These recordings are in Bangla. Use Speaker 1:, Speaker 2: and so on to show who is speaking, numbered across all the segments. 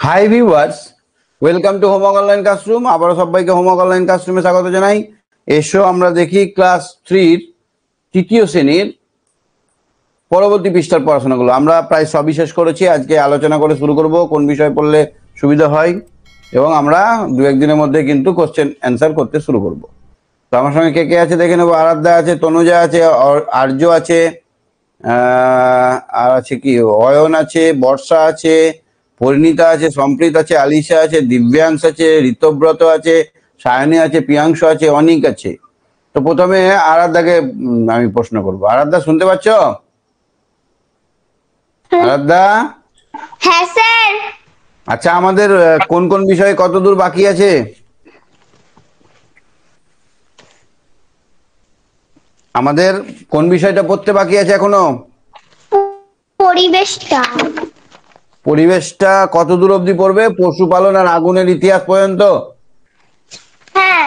Speaker 1: Hi viewers, welcome to homework online classroom. আবারও সবাইকে হোমওয়ার্ক অনলাইন ক্লাসরুমে স্বাগত জানাই। এসো আমরা দেখি ক্লাস 3 তৃতীয় শ্রেণীর পরবর্তী পৃষ্ঠার পড়াশোনাগুলো। আমরা প্রায় সবই শেষ করেছি। আজকে আলোচনা করে শুরু করব কোন বিষয় পড়লে সুবিধা হয়, এবং আমরা দু একদিনের মধ্যে কিন্তু কোশ্চেন অ্যান্সার করতে শুরু করব। তো আমার সঙ্গে কে কে আছে দেখে নেবো। আরাধ্যা আছে, তনুজা আছে, আর্য আছে, আর আছে কি অয়ন আছে, বর্ষা আছে, পরিণীতা আছে, সম্প্রীত আছে, আলিশা আছে, দিব্যাংশ আছে, ঋতব্রত আছে, সায়নী আছে, প্রিয়াংশু আছে, অনিক আছে। তো প্রথমে আরাধ্যাকে আমি প্রশ্ন করব। আরাধ্যা শুনতে পাচ্ছ? আরাধ্যা?
Speaker 2: হ্যাঁ স্যার।
Speaker 1: আচ্ছা, আমাদের কোন কোন বিষয়ে কত দূর বাকি আছে? আমাদের কোন বিষয়টা পড়তে বাকি আছে এখনো?
Speaker 2: পরিবেশটা।
Speaker 1: পরিবেশটা কত দূর অবধি পড়বে? পশুপালন আর আগুনের ইতিহাস পর্যন্ত?
Speaker 2: হ্যাঁ।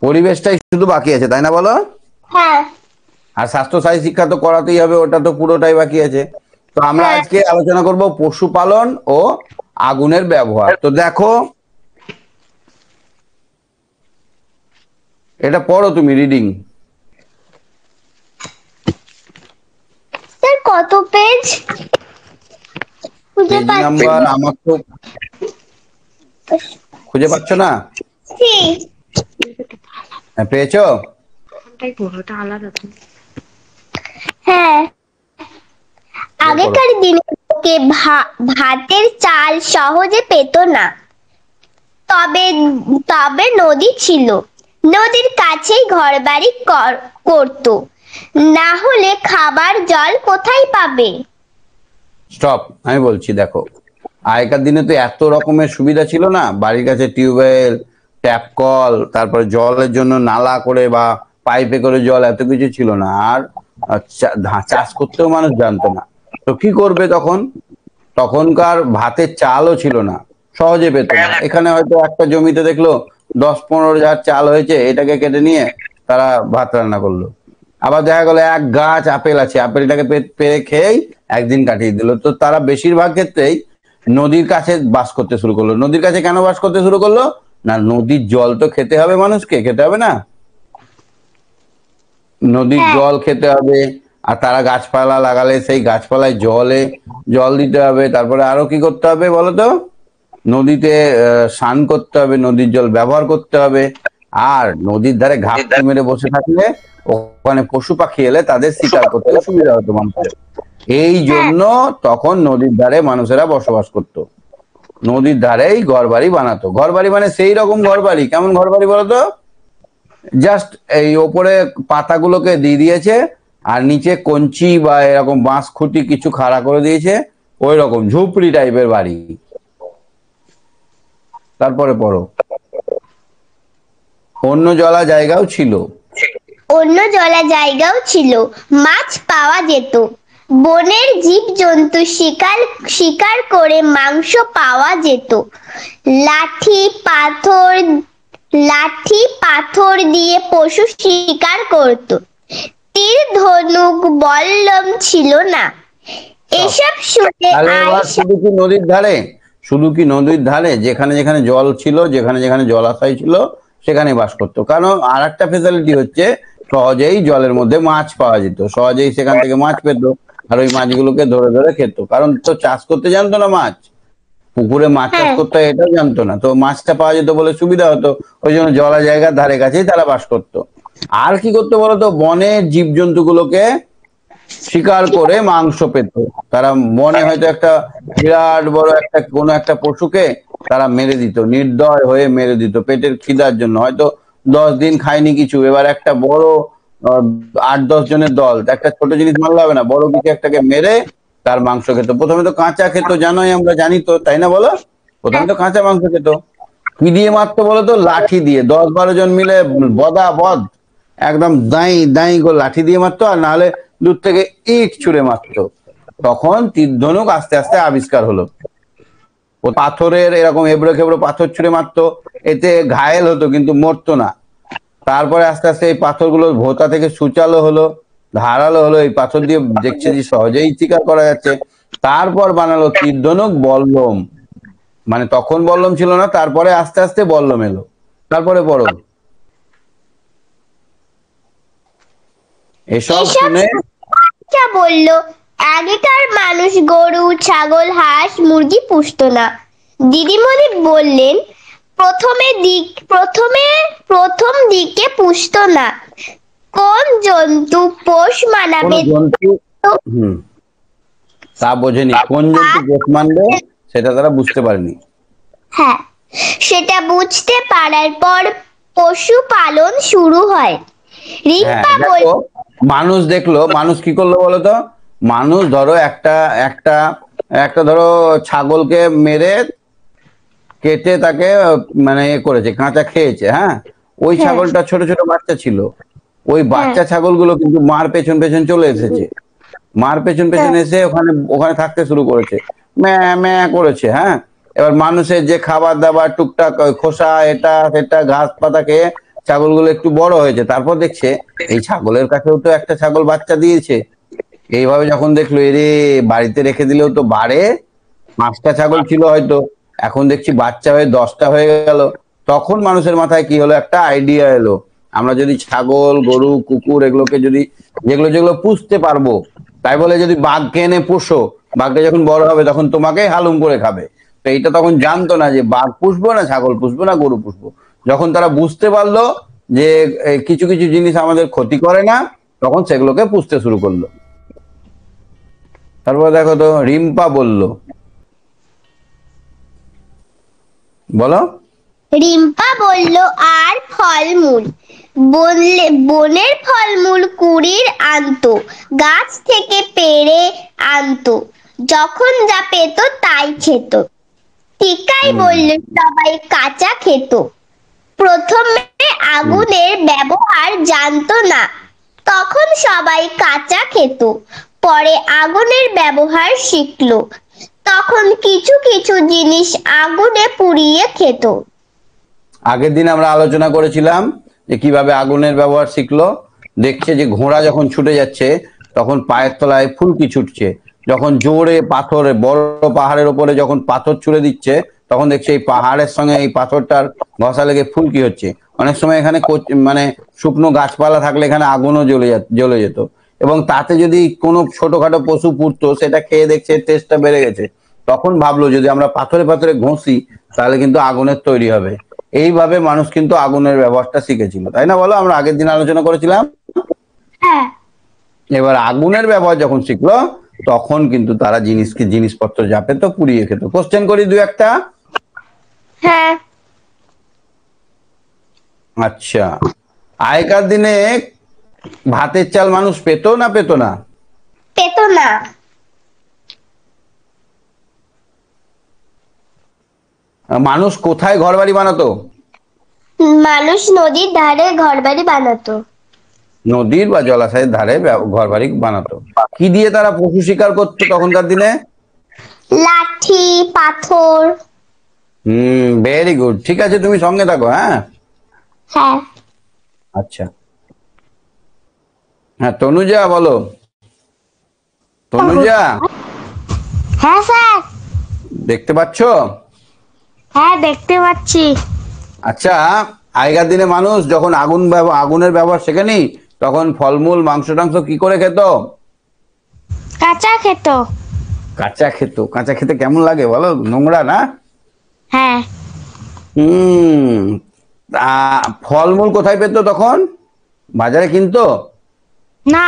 Speaker 1: পরিবেশটাই শুধু বাকি আছে, তাই না বলো?
Speaker 2: হ্যাঁ।
Speaker 1: আর স্বাস্থ্যসাথী শিক্ষা তো করাতেই হবে, ওটা তো পুরোটাই বাকি আছে। তো আমরা আজকে আলোচনা করব পশুপালন ও আগুনের ব্যবহার। তো দেখো, এটা পড়ো তুমি, রিডিং।
Speaker 2: স্যার কত পেজ? খুঁজে
Speaker 1: পেজ নাম্বার আমার তো খুঁজে পাচ্ছ না? পেয়েছো?
Speaker 2: হ্যাঁ। আগেকার দিনে লোকে ভাতের চাল সহজে পেত না। তবে তবে নদী ছিল, নদীর কাছেই ঘরবাড়ি করতো, না হলে খাবার জল কোথায় পাবে?
Speaker 1: স্টপ, আমি বলছি। দেখো, আগেকার দিনে তো এত রকমের সুবিধা ছিল না। বাড়ির কাছে টিউবওয়েল, ট্যাপ কল, তারপরে জলের জন্য নালা করে বা পাইপে করে জল, এত কিছু ছিল না। আর চাষ করতেও মানুষ জানতো না। তো কি করবে তখন? তখনকার ভাতের চালও ছিল না, সহজে পেত না। এখানে হয়তো একটা জমিতে দেখলো 10-15 ঝাড় চাল হয়েছে, এটাকে কেটে নিয়ে তারা ভাত রান্না করলো। আবার দেখা গেলো এক গাছ আপেল আছে, আপেলটাকে পেরে খেয়েই একদিন কাটিয়ে দিল। তো তারা বেশিরভাগ ক্ষেত্রেই নদীর কাছে বাস করতে শুরু করলো। নদীর কাছে কেন বাস করতে শুরু করলো? না, নদীর জল তো খেতে হবে, মানুষকে খেতে হবে না? নদীর জল খেতে হবে। আর তারা গাছপালা লাগালে সেই গাছপালায় জল দিতে হবে। তারপরে আরো কি করতে হবে বলতো? নদীতে স্নান করতে হবে, নদীর জল ব্যবহার করতে হবে। আর নদীর ধারে ঘাপটি মেরে বসে থাকলে ওখানে পশু পাখি এলে তাদের শিকার করতে সুবিধা হতো মানুষের। এই জন্য তখন নদীর ধারে মানুষেরা বসবাস করত, নদীর ধারেই ঘর বাড়ি বানাতো। ঘর বাড়ি মানে সেই রকম ঘর বাড়ি। কেমন ঘর বাড়ি বলতো? জাস্ট এই ওপরে পাতাগুলোকে দিয়ে দিয়েছে, আর নিচে কঞ্চি বা এরকম বাঁশ খুঁটি কিছু খাড়া করে দিয়েছে, ওই রকম ঝুপড়ি টাইপের বাড়ি। তারপরে পড়ো। অন্য জলা জায়গাও ছিল।
Speaker 2: অন্য জলা জায়গাও ছিল, মাছ পাওয়া যেত, বনের জীব জন্তু শিকার করে মাংস পাওয়া যেত। লাঠি পাথর দিয়ে পশু শিকার করত। তীর ধনুক বল্লম ছিল না। এসব শুনে
Speaker 1: শুধু কি নদীর ধারে যেখানে যেখানে জল ছিল, যেখানে যেখানে জলাশয় ছিল, সেখানে বাস করতো। কারণ আর একটা ফেসিলিটি হচ্ছে, সহজেই জলের মধ্যে মাছ পাওয়া যেত, সহজেই সেখান থেকে মাছ পেত। আর ওই মাছগুলোকে ধরে ধরে খেত। কারণ তো চাষ করতে জানতো না, মাছ পুকুরে মাছ চাষ করতে হয় এটাও জানতো না। তো মাছটা পাওয়া যেত বলে সুবিধা হতো, ওই জন্য জলা জায়গার ধারে কাছেই তারা বাস করতো। আর কি করতো বলতো? বনের জীবজন্তু গুলোকে শিকার করে মাংস পেত। তারা বনে হয়তো একটা বিরাট বড় কোনো একটা পশুকে তারা মেরে দিত, নির্দয় হয়ে মেরে দিত পেটের খিদার জন্য। হয়তো 10 দিন খায়নি কিছু, এবার একটা বড় 8-10 জনের দল, একটা ছোট জিনিস মারলে হবে না, বড় কিছু একটাকে মেরে তার মাংস খেত। প্রথমে তো কাঁচা খেত, জানোই, আমরা জানি তো, তাই না বলো? প্রথমে তো কাঁচা মাংস খেত। কি দিয়ে মারতো বলতো? লাঠি দিয়ে। 10-12 জন মিলে একদম দাঁই করে লাঠি দিয়ে মারতো, আর নাহলে দূর থেকে ইট ছুঁড়ে মারতো। তখন তীর ধনুক আস্তে আস্তে আবিষ্কার হলো। পাথরের এরকম এবড়ো খেবড়ো পাথর ছুঁড়ে মারতো, এতে ঘায়েল হতো কিন্তু মরতো না। তারপরে আস্তে আস্তে এই পাথরগুলো ভোঁতা থেকে সুচালো হলো, ধারালো হলো। এই পাথর দিয়ে দেখছে যে সহজেই শিকার করা যাচ্ছে। তারপর বানালো তীর ধনুক বল্লম। মানে তখন বল্লম ছিল না, তারপরে আস্তে আস্তে বল্লম এলো, তারপরে পড়ো। এসব শুনে
Speaker 2: বাচ্চা বলল, আগেকার মানুষ গরু, ছাগল, হাঁস, মুরগি পুষতো না। দিদিমণি বললেন, প্রথম দিকে পুষতো না। কোন জন্তু পোষ
Speaker 1: কোন
Speaker 2: মানাবে
Speaker 1: জন্তু তা বোঝেনি, কোন জন্তু পোষ মানবে সেটা তারা বুঝতে পারেনি।
Speaker 2: হ্যাঁ, সেটা বুঝতে পারার পর পশুপালন শুরু হয়। রিম্পা
Speaker 1: দেখো, মানুষ দেখলো, মানুষ কি করলো বলো তো? মানুষ ধরো একটা একটা একটা ধরো ছাগলকে মেরে কেটে তাকে মানে করেছে, কাঁচা খেয়েছে। হ্যাঁ, ওই ছাগলটা ছোট ছোট বাচ্চা ছিল, ওই বাচ্চা ছাগলগুলো কিন্তু মার পেছন পেছন চলে এসেছে, মার পেছন পেছন এসে ওখানে ওখানে থাকতে শুরু করেছে, ম্যা ম্যা করেছে। হ্যাঁ, এবার মানুষের যে খাবার দাবার টুকটাক খোসা এটা সেটা ঘাস পাতা খেয়ে ছাগলগুলো একটু বড় হয়েছে, তারপর দেখছে এই ছাগলের কাছেও তো একটা ছাগল বাচ্চা দিয়েছে। এইভাবে যখন দেখলো, এরে বাড়িতে রেখে দিলেও তো বাড়ে, 5টা ছাগল ছিল হয়তো, এখন দেখছি বাচ্চা হয়ে 10টা হয়ে গেল। তখন মানুষের মাথায় কি হলো, একটা আইডিয়া এলো, আমরা যদি ছাগল, গরু, কুকুর এগুলোকে যদি যেগুলো যেগুলো পুষতে পারবো, তাই বলে যদি বাঘকে এনে পুষো, বাঘটা যখন বড় হবে তখন তোমাকেই হালুম করে খাবে। তো এইটা তখন জানতো না যে বাঘ পুষবো না ছাগল পুষবো না গরু পুষবো। যখন তারা বুঝতে পারলো যে কিছু কিছু জিনিস আমাদের ক্ষতি করে না, তখন সেগুলোকে পুষতে শুরু করলো। তারপর দেখো তো, রিম্পা বলল, বলো।
Speaker 2: রিম্পা বলল, আর ফলমূল বনের ফলমূল কুড়িয়ে আনতো, গাছ থেকে পেড়ে আনতো, যখন যা পেত তাই খেত। টিকাই বলল, সবাই কাঁচা খেত। প্রথমে আগুনের ব্যবহার জানতো না, তখন সবাই কাঁচা খেত। পরে আগুনের ব্যবহার শিখলো, তখন কিছু কিছু জিনিস আগুনে পুড়িয়ে খেত।
Speaker 1: আগের দিন আমরা আলোচনা করেছিলাম যে কিভাবে আগুনের ব্যবহার শিখলো। দেখছে যে ঘোড়া যখন ছুটে যাচ্ছে তখন পায়ের তলায় ফুলকি ছুটছে, যখন জোরে পাথরে বড় পাহাড়ের ওপরে যখন পাথর ছুড়ে দিচ্ছে তখন দেখছে এই পাহাড়ের সঙ্গে এই পাথরটার ঘষা লেগে ফুলকি হচ্ছে। অনেক সময় এখানে মানে শুকনো গাছপালা থাকলে এখানে আগুনও জ্বলে যেত, এবং তাতে যদি কোনো ছোটখাটো পশু পুড়তো সেটা খেয়ে দেখছে টেস্টটা বেড়ে গেছে, তখন ভাবলো যদি আমরা পাথরে পাথরে ঘষি তাহলে কিন্তু আগুনের তৈরি হবে। এইভাবে মানুষ কিন্তু আগুনের ব্যবহারটা শিখেছিল, তাই না বলো? আমরা আগের দিন আলোচনা করেছিলাম। এবার আগুনের ব্যবহার যখন শিখলো তখন কিন্তু তারা জিনিসপত্র যা পেত পুড়িয়ে খেত। কোশ্চেন করি দু একটা।
Speaker 2: হ্যাঁ।
Speaker 1: আচ্ছা, আগেকার দিনে ভাতের চাল মানুষ পেত না পেত না?
Speaker 2: পেত না।
Speaker 1: মানুষ কোথায় ঘর বাড়ি বানাতো?
Speaker 2: মানুষ নদীর ধারে ঘরবাড়ি বানাতো।
Speaker 1: নদীর বা জলাশয়ের ধারে ঘর বাড়ি বানাতো। কি দিয়ে তারা পশু শিকার করতো তখনকার দিনে?
Speaker 2: লাঠি, পাথর।
Speaker 1: ভেরি গুড, ঠিক আছে, তুমি সঙ্গে থাকো। হ্যাঁ
Speaker 2: হ্যাঁ।
Speaker 1: আচ্ছা, হ্যাঁ তনুজা বলো। তনুজা,
Speaker 2: হ্যাঁ স্যার।
Speaker 1: দেখতে পাচ্ছ?
Speaker 2: হ্যাঁ, দেখতে পাচ্ছি।
Speaker 1: আচ্ছা, আগেকার দিনে মানুষ যখন আগুনের ব্যবহার শেখেনি তখন ফলমূল মাংস টাংস কি করে খেত?
Speaker 2: কাঁচা খেত।
Speaker 1: কাঁচা খেত। কাঁচা খেতে কেমন লাগে বলো? নোংরা না?
Speaker 2: হ্যাঁ।
Speaker 1: ফলমূল কোথায় পেতো তখন? বাজারে কিনতো
Speaker 2: না,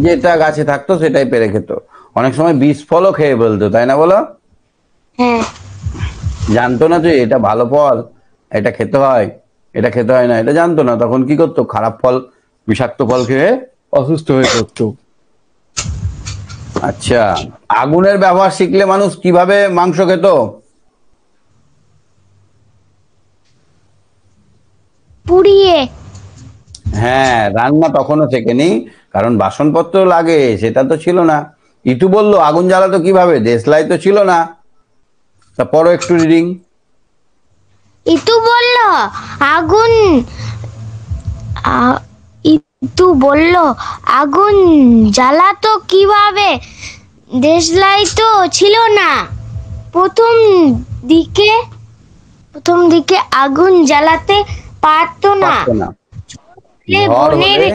Speaker 1: যেটা গাছে থাকতো সেটাই পেরে খেত। অনেক সময় বীজ ফলও খেয়ে ফেলতো, তাই না বলো?
Speaker 2: হ্যাঁ।
Speaker 1: জানতো না যে এটা ভালো ফল, এটা খেতে হয়, এটা খেতে হয় না, এটা জানতো না। তখন কি করতো? খারাপ ফল, বিষাক্ত ফল খেয়ে অসুস্থ হয়ে পড়তো। আচ্ছা, আগুনের ব্যবহার শিখলে মানুষ কিভাবে মাংস খেত?
Speaker 2: পুড়িয়ে।
Speaker 1: হ্যাঁ, রান্না তখনও শেখেনি, কারণ বাসনপত্র লাগে সেটা তো ছিল না। ইটু বললো আগুন জ্বালাতো কিভাবে? দেশলাই তো ছিল না। তা পড়ো একটু রিডিং।
Speaker 2: ইতু বলল আগুন ইতু বলল আগুন জ্বালাতো কিভাবে? দেশলাই তো ছিল না।
Speaker 3: প্রথম দিকে প্রথম দিকে আগুন জ্বালাতে পারতো না।
Speaker 1: পারতো না।
Speaker 3: এ
Speaker 1: ঝড়
Speaker 3: বনের
Speaker 1: হলে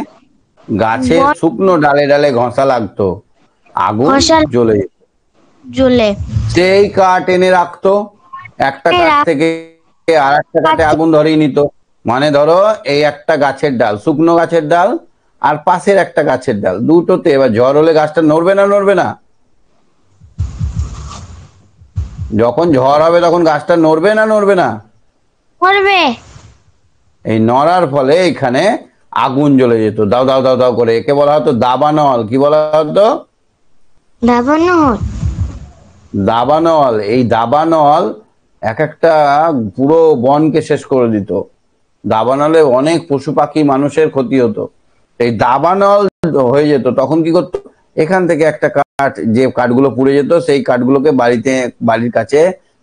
Speaker 1: গাছের শুকনো ডালে ডালে ঘষা লাগতো, আগুন
Speaker 3: ঘষা
Speaker 1: জ্বলে যেত।
Speaker 3: জ্বলে
Speaker 1: সেই কাঠ এনে রাখতো, একটা কাঠ থেকে আর একটা কাঠে আগুন ধরিয়ে নিত। মানে ধরো এই একটা গাছের ডাল, শুকনো গাছের ডাল, আর পাশের একটা গাছের ডাল, দুটোতে এবার ঝড় হলে গাছটা নড়বে না নড়বে না? যখন ঝড় হবে তখন গাছটা নড়বে না নড়বে না?
Speaker 3: করবে।
Speaker 1: এই নড়ার ফলে এখানে আগুন জ্বলে যেত দাও দাও দাও দাও করে। একে বলা হতো দাবানল। কি বলা হতো?
Speaker 3: দাবানল।
Speaker 1: দাবানল। এই দাবানল এক একটা পুরো বনকে শেষ করে দিত। দাবানলে অনেক পশু পাখি মানুষের ক্ষতি হতো। এই দাবানল হয়ে যেত তখন কি করতো, এখান থেকে একটা কাঠ, যে কাঠগুলো পুড়ে যেত সেই কাঠগুলোকে বাড়ির কাছে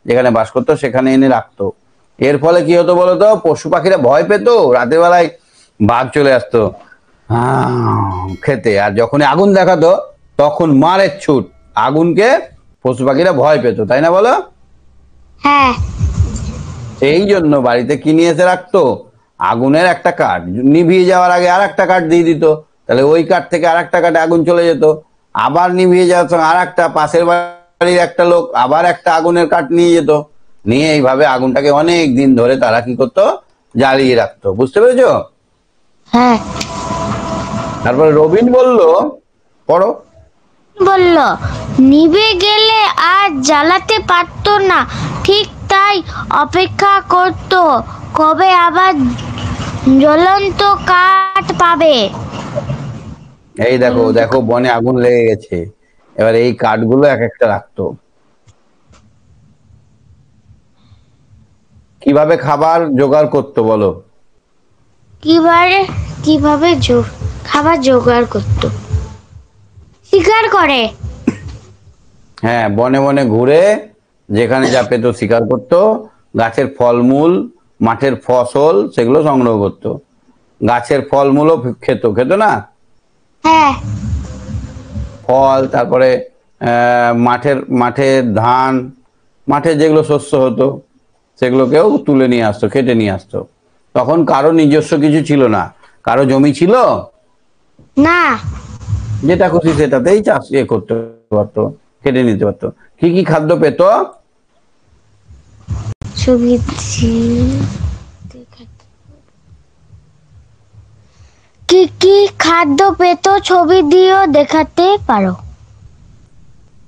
Speaker 1: যেখানে বাস করতো সেখানে এনে রাখতো। এর ফলে কি হতো বলতো, পশু পাখিরা ভয় পেতো, রাতের বেলায় বাঘ চলে আসতো খেতে, আর যখন আগুন দেখাতো তখন মারের ছুট, আগুনকে পশু পাখিরা ভয় পেত, তাই না বলো?
Speaker 3: হ্যাঁ।
Speaker 1: এই জন্য বাড়িতে কি নিয়ে এসে রাখতো, আগুনের একটা কাঠ, নিভিয়ে যাওয়ার আগে আর একটা কাঠ দিয়ে দিত, তাহলে ওই কাঠ থেকে আর একটা কাঠে আগুন চলে যেত। আবার নিভিয়ে যাওয়ার সঙ্গে আর একটা, পাশের বাড়ির একটা লোক আবার একটা আগুনের কাঠ নিয়ে যেত, নিয়ে এইভাবে আগুনটাকে অনেক দিন ধরে তারা কি করতো, জ্বালিয়ে রাখতো। বুঝতে পেরেছো?
Speaker 3: হ্যাঁ।
Speaker 1: তারপরে রবিন বলল, পড়ো।
Speaker 3: বলল নিভে গেলে আর জ্বালাতে পারতো না, ঠিক তাই অপেক্ষা করত কবে আবার জ্বলন্ত কাঠ পাবে।
Speaker 1: এই দেখো দেখো বনে আগুন লেগে গেছে, এবার এই কাঠগুলো এক একটা রাখতো। কিভাবে খাবার জোগাড় করতো বলো?
Speaker 3: কিভাবে খাবার জোগাড় করত? শিকার করে।
Speaker 1: হ্যাঁ, বনে বনে ঘুরে যেখানে যা পেত শিকার করতো, গাছের ফলমূল, মাঠের ফসল সেগুলো সংগ্রহ করতো। গাছের ফলমূলও খেত, খেত না?
Speaker 3: হ্যাঁ।
Speaker 1: ফল, তারপরে মাঠের ধান, মাঠে যেগুলো শস্য হতো সেগুলোকেও তুলে নিয়ে আসতো, কেটে নিয়ে আসতো। তখন কারো নিজস্ব কিছু ছিল না, কারো জমি ছিল
Speaker 3: না,
Speaker 1: যেটা খুশি সেটাতেই চাষ করতে পারতো, কেটে নিতে পারতো। কি কি খাদ্য পেত?
Speaker 3: কি কি খাদ্য পেত ছবি দিয়েও দেখাতে পারো?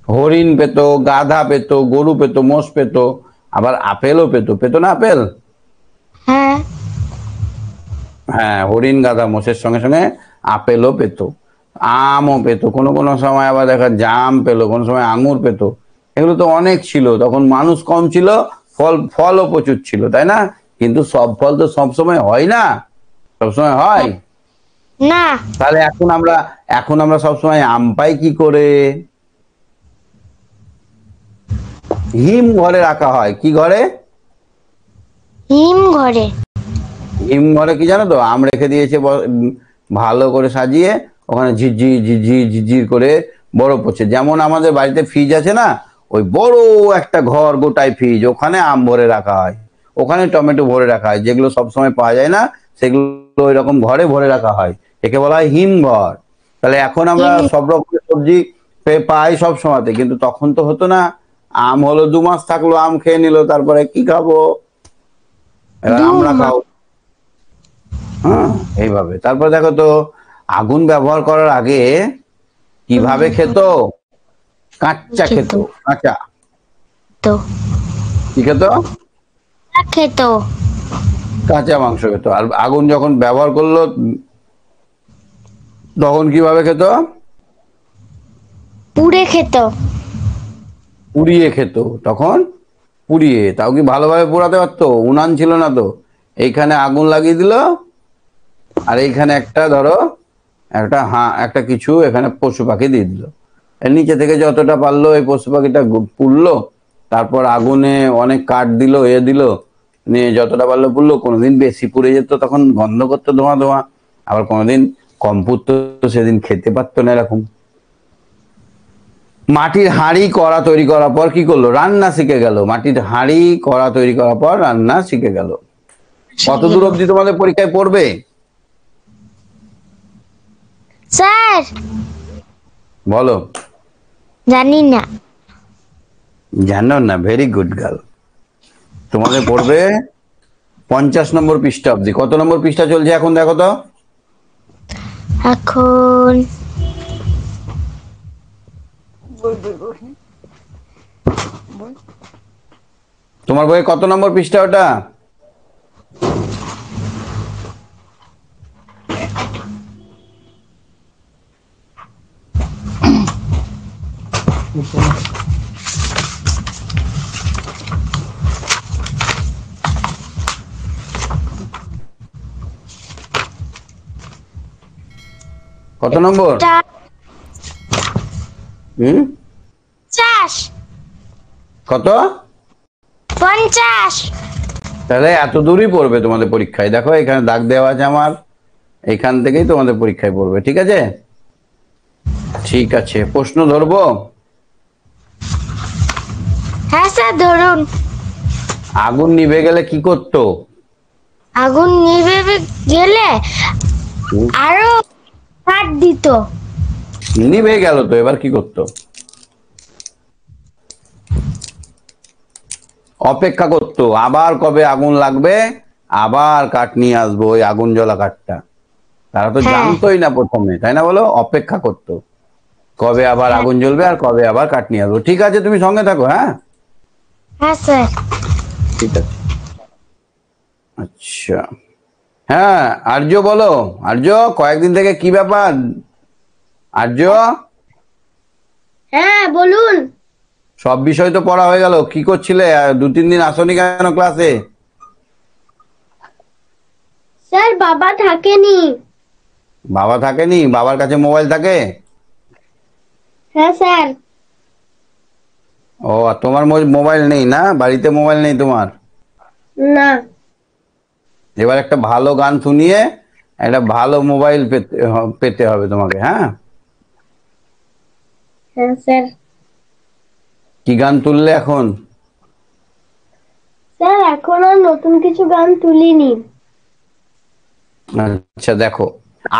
Speaker 1: হরিণ পেত, গাধা পেত, গরু পেত, মোষ পেত, আবার আপেলও পেত। পেত না আপেল?
Speaker 3: হ্যাঁ।
Speaker 1: হ্যাঁ, হরিণ গাধা মোষের সঙ্গে সঙ্গে আপেলও পেত, আমও পেত, কোনো কোনো সময় আবার দেখা জাম পেলো, কোনো সময় আঙুর পেত। এগুলো তো অনেক ছিল, তখন মানুষ কম ছিল, ফলও প্রচুর ছিল, তাই না? কিন্তু সব ফল তো সব সময় হয় না, সবসময় হয়
Speaker 3: না।
Speaker 1: তাহলে এখন আমরা সবসময় আম পাই কি করে? হিম ঘরে রাখা হয়। কি ঘরে?
Speaker 3: হিম ঘরে।
Speaker 1: হিম ঘরে কি জানো তো, আম রেখে দিয়েছে ভালো করে সাজিয়ে, ওখানে ঝিরঝির ঝিরঝির ঝিরঝির করে বরফ পড়ছে। যেমন আমাদের বাড়িতে ফ্রিজ আছে না, ওই বড় একটা ঘর গোটায় ফ্রিজ, ওখানে আম ভরে রাখা হয়, ওখানে টমেটো ভরে রাখা হয়, যেগুলো সবসময় পাওয়া যায় না সেগুলো ওই রকম ঘরে ভরে রাখা হয়, একে বলা হয় হিম ঘর। তাহলে এখন আমরা সব রকমের সবজি পাই সব সময়তে, কিন্তু তখন তো হতো না। আম হলো 2 মাস থাকলো, আম খেয়ে নিল, তারপরে কি খাবো, এবার আমরা খাও। হ্যাঁ, এইভাবে। তারপর দেখো তো, আগুন ব্যবহার করার আগে কিভাবে খেত? কাঁচা খেত, কাঁচা।
Speaker 3: তো
Speaker 1: কি খেত?
Speaker 3: খেত।
Speaker 1: কাঁচা মাংস খেত। আর আগুন যখন ব্যবহার করলো তখন কিভাবে খেত?
Speaker 3: পুড়ে খেত।
Speaker 1: পুড়িয়ে খেত। তখন পুড়িয়ে, তাও কি ভালোভাবে পোড়াতে পারতো? উনান ছিল না তো, এইখানে আগুন লাগিয়ে দিল, আর এইখানে একটা ধরো একটা কিছু এখানে পশু পাখি দিয়ে দিল, এর নিচে থেকে যতটা পারলো এই পশু পাখিটা পুড়লো, তারপর আগুনে অনেক কাঠ দিল, দিল, নিয়ে যতটা পারলো পুড়লো। কোনোদিন বেশি পুড়ে যেত, তখন গন্ধ করতো ধোঁয়া ধোঁয়া, আবার কোনোদিন কম পুড়তো, সেদিন খেতে পারতো না, এরকম। মাটির হাঁড়ি কড়া তৈরি করার পর কি করলো? রান্না শিখে গেল। মাটির হাঁড়ি কড়া তৈরি করার পর রান্না শিখে গেল। কত দূর অবধি তোমাদের পরীক্ষায় পড়বে?
Speaker 3: স্যার
Speaker 1: বলো।
Speaker 3: জানি না।
Speaker 1: জানো না? Very good girl. তোমাদের পড়বে 50 নম্বর পৃষ্ঠা অবধি। কত নম্বর পৃষ্ঠা চলছে এখন দেখো তো?
Speaker 3: এখন
Speaker 1: তোমার বইয়ে কত নম্বর পৃষ্ঠা ওটা? কত নম্বর? হুম,
Speaker 3: 50।
Speaker 1: কত?
Speaker 3: 50।
Speaker 1: তাহলে এত দূরই পড়বে তোমাদের পরীক্ষায়। দেখো এখানে দাগ দেওয়া আছে আমার, এখান থেকেই তোমাদের পরীক্ষায় পড়বে। ঠিক আছে? ঠিক আছে, প্রশ্ন ধরবো?
Speaker 3: হ্যাঁ স্যার ধরুন।
Speaker 1: আগুন নিভে গেলে কি করতো?
Speaker 3: আগুন নিভে গেলে আরো কাঠ দিত।
Speaker 1: নিভে গেল তো, এবার কি করতো? অপেক্ষা করতো, আবার কবে আগুন লাগবে, আবার কাঠ নিয়ে আসবো, ওই আগুন জ্বলা কাঠটা। তারা তো
Speaker 3: হ্যাঁ।
Speaker 1: জানতোই না প্রথমে, তাই না বলো? অপেক্ষা করতো কবে আবার আগুন জ্বলবে আর কবে আবার কাঠ নিয়ে আসবো। ঠিক আছে, তুমি সঙ্গে থাকো। হ্যাঁ
Speaker 3: হ্যাঁ স্যার।
Speaker 1: ঠিক আছে। আচ্ছা, হ্যাঁ আর্য বলো। আর্য, কয়েকদিন থেকে কি ব্যাপার আর্য?
Speaker 2: হ্যাঁ বলুন।
Speaker 1: সব বিষয় তো পড়া হয়ে গেল, কি করছিলে? আর 2-3 দিন আসোনি কেন ক্লাসে?
Speaker 2: স্যার বাবা থাকেনি।
Speaker 1: বাবা থাকেনি? বাবার কাছে মোবাইল থাকে?
Speaker 2: হ্যাঁ স্যার।
Speaker 1: ও, আর তোমার মোবাইল নেই না? বাড়িতে মোবাইল নেই তোমার?
Speaker 2: না।
Speaker 1: এবার একটা ভালো গান শুনিয়ে একটা ভালো মোবাইল পেতে হবে তোমাকে। হ্যাঁ,
Speaker 2: হ্যাঁ স্যার।
Speaker 1: কি গান তুললে এখন?
Speaker 2: স্যার এখন আর নতুন কিছু গান তুলিনি।
Speaker 1: আচ্ছা দেখো,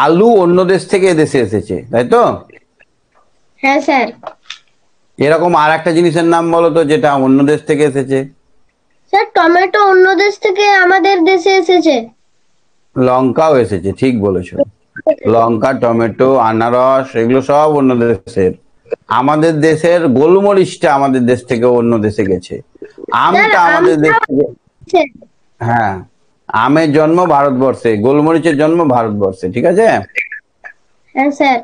Speaker 1: আলু অন্য দেশ থেকে এদেশে এসেছে, তাই তো?
Speaker 2: হ্যাঁ স্যার।
Speaker 1: এরকম আর একটা জিনিসের নাম বলো তো যেটা অন্য দেশ থেকে এসেছে।
Speaker 2: স্যার টমেটো অন্য দেশ থেকে আমাদের দেশে এসেছে।
Speaker 1: লঙ্কাও এসেছে, ঠিক বলেছো। লঙ্কা, টমেটো, আনারস এগুলো সব অন্য দেশের। আমাদের দেশের গোলমরিচটা আমাদের দেশ থেকে অন্য দেশে গেছে। আমটা আমাদের দেশ থেকে।
Speaker 2: স্যার,
Speaker 1: হ্যাঁ, আমের জন্ম ভারতবর্ষে, গোলমরিচের জন্ম ভারতবর্ষে। ঠিক আছে?
Speaker 2: হ্যাঁ স্যার।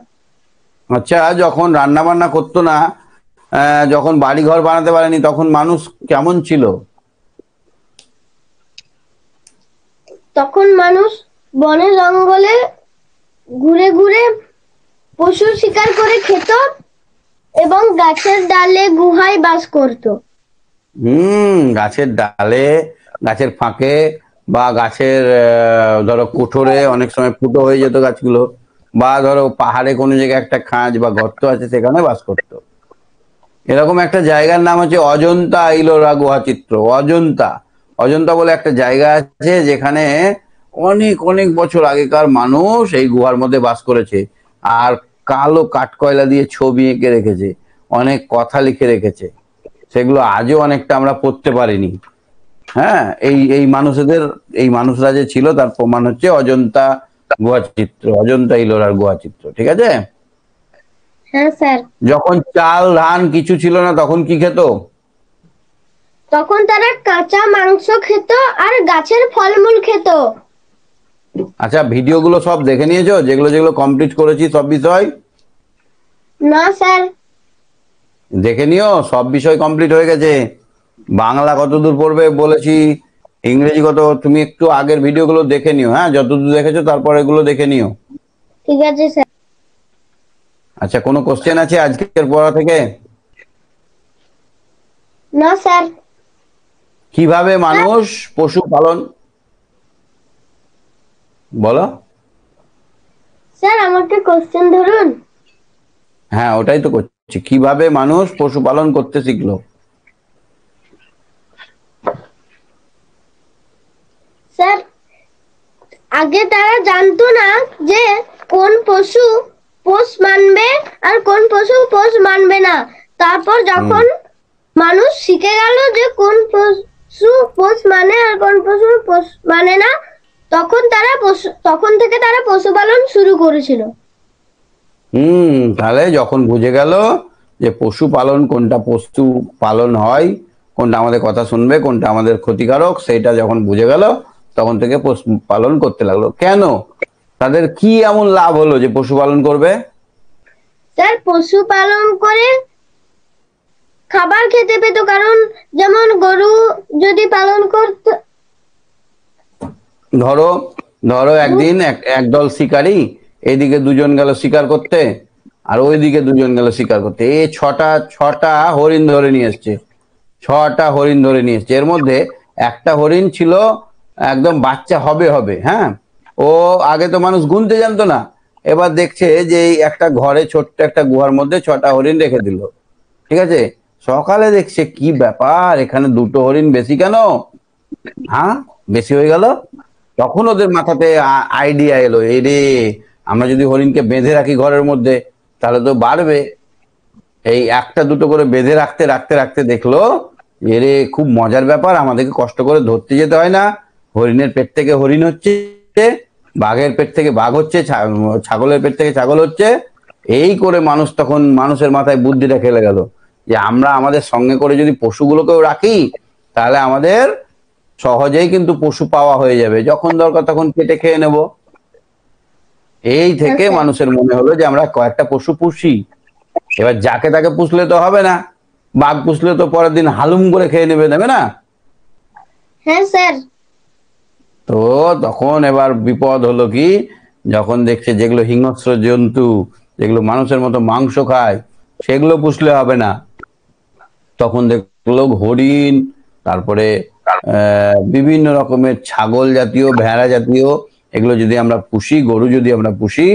Speaker 1: আচ্ছা, যখন রান্না বান্না করতো না, যখন বাড়ি ঘর বানাতে পারেনি, তখন মানুষ কেমন ছিল?
Speaker 2: তখন মানুষ বনে জঙ্গলে ঘুরে ঘুরে পশু শিকার করে খেত এবং গাছের ডালে গুহায় বাস করত।
Speaker 1: গাছের ডালে, গাছের ফাঁকে, বা গাছের ধরো কোঠরে অনেক সময় ফুটো হয়ে যেত গাছগুলো, বা ধরো পাহাড়ে কোনো জায়গায় একটা খাঁজ বা গর্ত আছে, সেখানে বাস করতো। এরকম একটা জায়গার নাম হচ্ছে অজন্তা ইলোরা গুহাচিত্র। অজন্তা, অজন্তা বলে একটা জায়গা আছে যেখানে অনেক অনেক বছর আগেকার মানুষ এই গুহার মধ্যে বাস করেছে। আর কালো কাঠকয়লা দিয়ে ছবি এঁকে রেখেছে, অনেক কথা লিখে রেখেছে। সেগুলো আজও অনেকটা আমরা পড়তে পারিনি। হ্যাঁ, এই মানুষদের, এই মানুষরা যে ছিল তার প্রমাণ হচ্ছে অজন্তা গুহাচিত্র, অজন্তা ইলোরার গুহাচিত্র। ঠিক আছে?
Speaker 2: হ্যাঁ স্যার।
Speaker 1: যখন চাল ধান কিছু ছিল না, তখন কি খেত?
Speaker 2: তখন তারা কাঁচা মাংস খেত আর গাছের ফলমূল খেত।
Speaker 1: আচ্ছা, ভিডিওগুলো সব দেখে নিয়েছো? যেগুলো যেগুলো কমপ্লিট করেছি সব বিষয়
Speaker 2: না স্যার।
Speaker 1: দেখে নিও, সব বিষয় কমপ্লিট হয়ে গেছে। বাংলা কতদূর পড়বে বলেছি, ইংরেজি কত, তুমি একটু আগের ভিডিওগুলো দেখে নিও। হ্যাঁ, যতদূর দেখেছো তারপর এগুলো দেখে নিও।
Speaker 2: ঠিক আছে স্যার।
Speaker 1: আচ্ছা, কোনো কোশ্চেন আছে আজকের পড়া থেকে?
Speaker 2: না স্যার।
Speaker 1: কিভাবে মানুষ পশু পালন, বলো?
Speaker 2: স্যার আমাকে কোশ্চেন ধরুন।
Speaker 1: হ্যাঁ, ওটাই তো করছি। কিভাবে মানুষ পশুপালন করতে শিখলো?
Speaker 3: স্যার আগে তারা জানতো না যে কোন পশু পোষ মানবে আর কোন পশু পোষ মানবে না। তারপর যখন মানুষ শিখে গেল যে কোন পশু পোষ মানে আর কোন পশু পোষ মানে না, তখন থেকে তারা পশুপালন শুরু করেছিল।
Speaker 1: তাহলে যখন বুঝে গেল যে পশু পালন কোনটা পশু পালন হয়, কোনটা আমাদের কথা শুনবে, কোনটা আমাদের ক্ষতিকারক, সেটা যখন বুঝে গেল তখন থেকে পশু পালন করতে লাগলো। কেন? তাদের কি এমন লাভ হলো যে পশুপালন করবে?
Speaker 3: স্যার পশুপালন করে খাবার খেতে পেত, কারণ যেমন গরু যদি পালন করতে,
Speaker 1: ধরো ধরো একদিন একদল শিকারী এইদিকে দুজন গেল শিকার করতে, আর ওইদিকে দুজন গেল শিকার করতে। এই ছটা হরিণ ধরে নিয়ে এসছে, এর মধ্যে একটা হরিণ ছিল একদম বাচ্চা হবে, হ্যাঁ। ও আগে তো মানুষ গুনতে জানতো না, এবার দেখছে যে এই একটা ঘরে ছোট্ট একটা গুহার মধ্যে 6টা হরিণ রেখে দিল, ঠিক আছে। সকালে দেখছে কি ব্যাপার, এখানে 2টো হরিণ বেশি কেন? হ্যাঁ, বেশি হয়ে গেল। তখন ওদের মাথাতে আইডিয়া এলো, এই রে, আমরা যদি হরিণকে বেঁধে রাখি ঘরের মধ্যে তাহলে তো বাড়বে। এই একটা দুটো করে বেঁধে রাখতে রাখতে রাখতে দেখলো, এরে খুব মজার ব্যাপার, আমাদেরকে কষ্ট করে ধরতে যেতে হয় না, হরিণের পেট থেকে হরিণ হচ্ছে, বাঘের পেট থেকে বাঘ হচ্ছে, ছাগলের পেট থেকে ছাগল হচ্ছে। এই করে মানুষের মাথায় বুদ্ধিটা খেলে গেল যে আমরা আমাদের সঙ্গে করে যদি পশুগুলোকেও রাখি তাহলে আমাদের সহজেই কিন্তু পশু পাওয়া হয়ে যাবে, যখন দরকার তখন কেটে খেয়ে নেব। এই থেকে মানুষের মনে হলো যে আমরা কয়েকটা পশু পুষি। এবার যাকে তাকে পুষলে তো হবে না, বাঘ পুষলে তো পরের দিন হালুম করে খেয়ে নেবে না।
Speaker 3: হ্যাঁ স্যার।
Speaker 1: তো তখন এবার বিপদ হলো কি, যখন দেখছে যেগুলো হিংস্র জন্তু, যেগুলো মানুষের মতো মাংস খায়, সেগুলো পুষলে হবে না। তখন দেখলো হরিণ, তারপরে বিভিন্ন রকমের ছাগল জাতীয়, ভেড়া জাতীয়, এগুলো যদি আমরা পুষি, গরু যদি আমরা পুষি,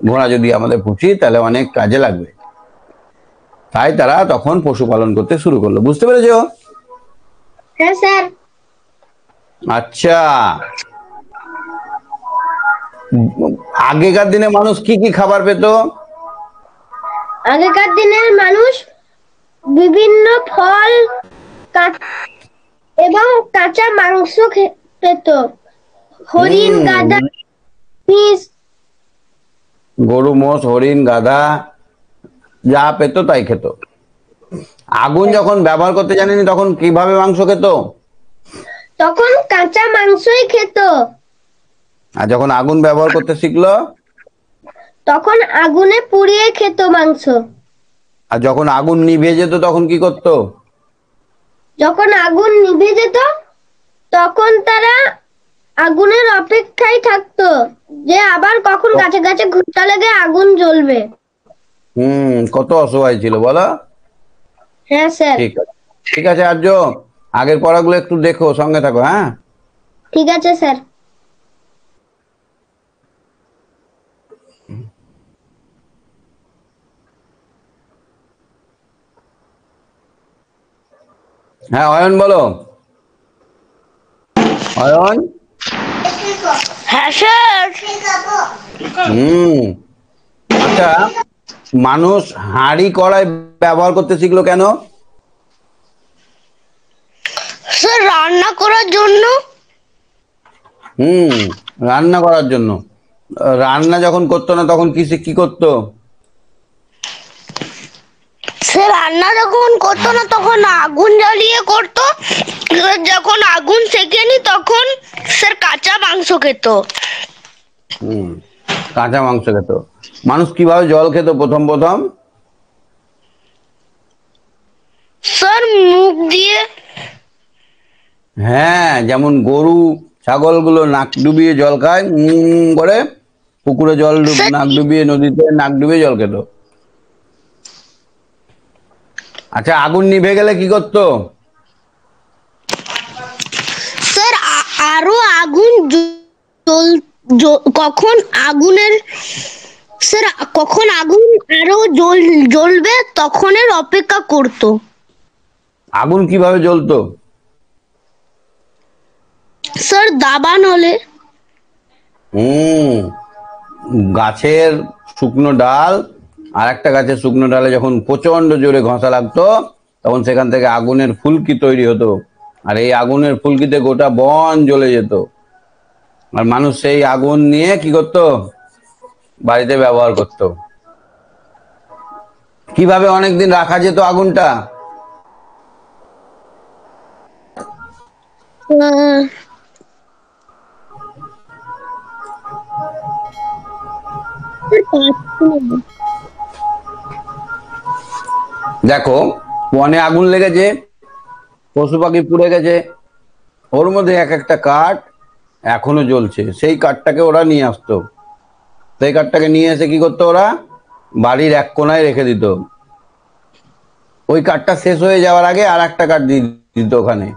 Speaker 1: ঘোড়া যদি আমাদের পুষি, তাহলে অনেক কাজে লাগবে। তাই তারা তখন পশুপালন করতে শুরু করলো। বুঝতে পেরেছো?
Speaker 3: হ্যাঁ স্যার।
Speaker 1: আচ্ছা, আগেকার দিনে মানুষ কি কি খাবার পেত?
Speaker 3: আগেকার দিনের মানুষ বিভিন্ন ফল এবং কাঁচা মাংস পেত। হরিণ, গাধা, মিষ,
Speaker 1: গরু, মোষ, হরিণ, গাধা যা পেত তাই খেত। আগুন যখন ব্যবহার করতে জানেনি তখন কিভাবে মাংস খেত?
Speaker 3: তখন কাঁচা মাংসই খেত।
Speaker 1: আর যখন আগুন ব্যবহার করতে শিখলো?
Speaker 3: তখন আগুনে পুড়িয়ে খেত মাংস।
Speaker 1: আর যখন আগুন নিভে যেত তখন কি করতো?
Speaker 3: যখন আগুন নিভে যেত তখন তারা আগুনের অপেক্ষায় থাকতো যে আবার কখন গাছে গাছে ঘুরতে লেগে আগুন জ্বলবে।
Speaker 1: কত অসহায় ছিল বলো।
Speaker 3: হ্যাঁ স্যার।
Speaker 1: ঠিক আছে আর্য, আগের পড়াগুলো একটু দেখো, সঙ্গে থাকো। হ্যাঁ
Speaker 3: ঠিক আছে স্যার।
Speaker 1: হ্যাঁ অয়ন বলো। অয়ন।
Speaker 3: হ্যাঁ স্যার।
Speaker 1: আচ্ছা, মানুষ হাঁড়ি কড়াই ব্যবহার করতে শিখলো কেন?
Speaker 3: স্যার রান্না করার জন্য।
Speaker 1: রান্না করার জন্য। রান্না যখন করতো না তখন কি করতো?
Speaker 3: সে রান্না যখন করতো না তখন আগুন জ্বালিয়ে করতো, যখন আগুন সেকেনি তখন স্যার কাঁচা মাংস খেত।
Speaker 1: কাঁচা মাংস খেত। মানুষ কিভাবে জল খেত প্রথম?
Speaker 3: স্যার মুখ দিয়ে।
Speaker 1: হ্যাঁ, যেমন গরু ছাগল গুলো নাক ডুবিয়ে জল খায়, করে পুকুরে জল নাক ডুবিয়ে, নদীতে নাক ডুবিয়ে জল খেত। আচ্ছা, আগুন নিভে গেলে কি করতো?
Speaker 3: স্যার আরো আগুন কখন আগুনের স্যার কখন আগুন আরো জ্বলবে তখনের অপেক্ষা করতো।
Speaker 1: আগুন কিভাবে জ্বলতো?
Speaker 3: স্যার দাবান হলে।
Speaker 1: হুম, গাছের শুকনো ডাল আর একটা গাছের শুকনো ডালে যখন প্রচন্ড জোরে ঘষা লাগতো তখন সেখান থেকে আগুনের ফুলকি তৈরি হতো, আর এই আগুনের ফুলকিতে গোটা বন জ্বলে যেত, আর মানুষ সেই আগুন নিয়ে কি করতো? বাড়িতে ব্যবহার করতো। কিভাবে অনেকদিন রাখা যেত আগুনটা? দেখো, বনে আগুন লেগেছে, পশু পাখি পুড়ে গেছে, ওর মধ্যে এক একটা কাঠ এখনো জ্বলছে, সেই কাঠটাকে ওরা নিয়ে আসতো। সেই কাঠটাকে নিয়ে এসে কি করতো? ওরা বাড়ির এক কোনায় রেখে দিত। ওই কাঠটা শেষ হয়ে যাওয়ার আগে আর একটা কাঠ দিয়ে দিত ওখানে,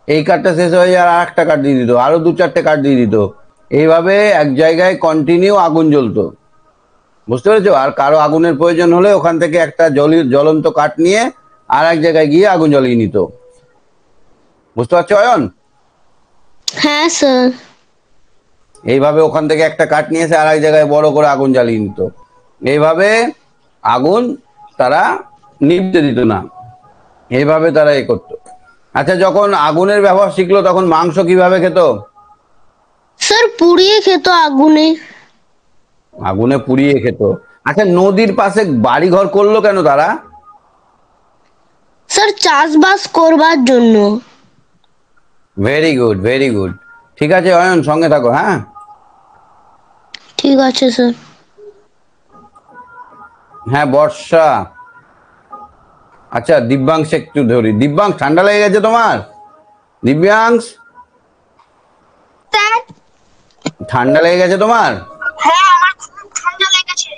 Speaker 1: এই কাঠটা শেষ হয়ে যাওয়ার আর একটা কাঠ দিয়ে দিত, আরো দু চারটে কাঠ দিয়ে দিত। এইভাবে এক জায়গায় কন্টিনিউ আগুন জ্বলতো, বুঝতে পেরেছো? আর কারো আগুনের প্রয়োজন হলে ওখান থেকে একটা জ্বলন্ত কাঠ নিয়ে আর এক জায়গায় গিয়ে আগুন জ্বালিয়ে নিত। বুঝতে পারছো অয়ন?
Speaker 3: হ্যাঁ স্যার।
Speaker 1: এইভাবে ওখান থেকে একটা কাঠ নিয়ে এসে আর এক জায়গায় বড় করে আগুন জ্বালিয়ে নিত। এইভাবে আগুন তারা নিভতে দিত না, এইভাবে তারা এ করতো। আচ্ছা, যখন আগুনের ব্যবহার শিখলো তখন মাংস কিভাবে খেত?
Speaker 3: স্যার পুড়িয়ে খেত আগুনে।
Speaker 1: আগুনে পুড়িয়ে খেত। আচ্ছা, নদীর পাশে বাড়ি ঘর করলো কেন তারা?
Speaker 3: স্যার চাষবাস করবার জন্য।
Speaker 1: Very good, very good. ঠিক আছে অয়ন, সঙ্গে থাকো। হ্যাঁ,
Speaker 3: ঠিক আছে স্যার।
Speaker 1: হ্যাঁ বর্ষা। আচ্ছা, দিব্যাংশ একটু ধরি। দিব্যাংশ, ঠান্ডা লেগে গেছে তোমার? দিব্যাংশ,
Speaker 2: স্যার,
Speaker 1: ঠান্ডা লেগে গেছে তোমার?
Speaker 2: হ্যাঁ আমার খুব ঠান্ডা লেগেছে।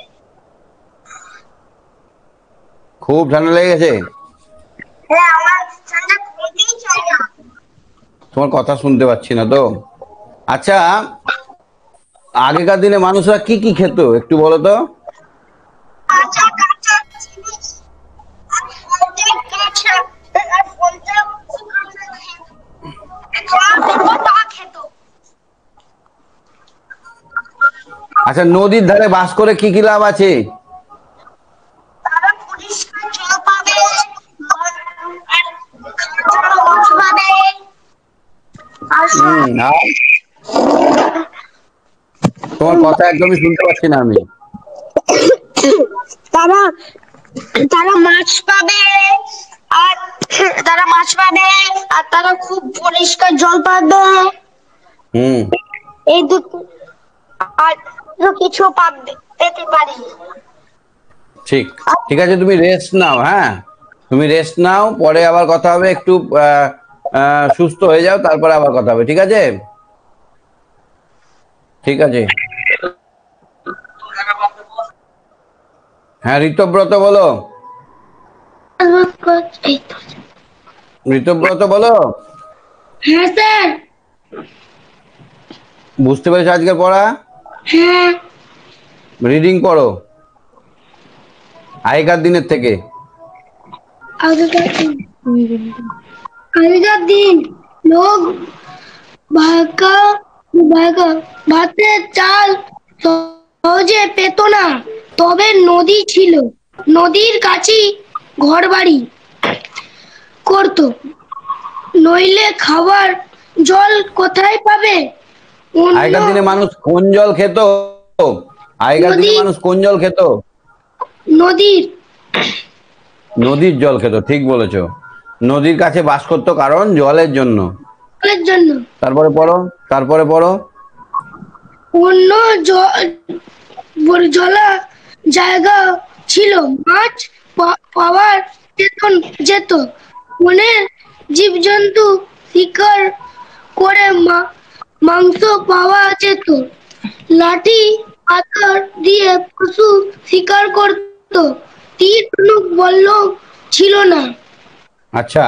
Speaker 1: খুব ঠান্ডা লেগে গেছে?
Speaker 2: হ্যাঁ, আমার ঠান্ডা কমতেই চায় না।
Speaker 1: তোমার কথা শুনতে পাচ্ছি না তো। আচ্ছা, আগেকার দিনে মানুষরা কি কি খেত একটু বলো তো?
Speaker 2: কাঁচা কাঁচা জিনিস আর ফলটা কাঁচা আর ফলটা খুব কাঁচা খেত।
Speaker 1: আচ্ছা, নদীর ধারে বাস করে কি কি লাভ আছে?
Speaker 2: তারা পরিষ্কার জল পাবে আর খাওয়ার মাছ পাবে আর
Speaker 1: আর তোমার কথা একদমই শুনতে পাচ্ছি না আমি।
Speaker 2: তারা তারা মাছ পাবে আর তারা খুব পরিষ্কার জল পাবে।
Speaker 1: হুম,
Speaker 2: এই দুটো আর কিছু পেতে পারি।
Speaker 1: ঠিক। ঠিক আছে, তুমি রেস্ট নাও। হ্যাঁ, তুমি রেস্ট নাও, পরে আবার কথা হবে। একটু সুস্থ হয়ে যাও, তারপরে আবার কথা হবে। ঠিক আছে? ঠিক আছে। হ্যাঁ, ঋতব্রত বলো। ঋতব্রত বলো।
Speaker 3: হ্যাঁ স্যার।
Speaker 1: বুঝতে পেরেছো আজকের পড়া?
Speaker 3: হ্যাঁ।
Speaker 1: রিডিং পড়ো আগেকার দিনের থেকে।
Speaker 3: আগেকার দিন লোক ভাতের চাল সহজে পেত না, তবে নদী ছিল, নদীর কাছেই ঘর বাড়ি করতো, নইলে খাবার জল কোথায় পাবে?
Speaker 1: আগেকার দিনে মানুষ কোন জল খেত? আগেকার দিনে মানুষ কোন জল খেত?
Speaker 3: নদীর।
Speaker 1: নদীর জল খেত, ঠিক বলেছো। নদীর কাছে বাস করতো কারণ জলের জন্য। তারপরে পড়ো, তারপরে পড়ো।
Speaker 3: অন্য জলা জায়গা ছিল, মাছ পাওয়া যেত, বনের জীবজন্তু শিকার করে মাংস পাওয়া যেত, লাঠি পাথর দিয়ে পশু শিকার করত, তীর ধনুক বল্লম ছিল না।
Speaker 1: আচ্ছা,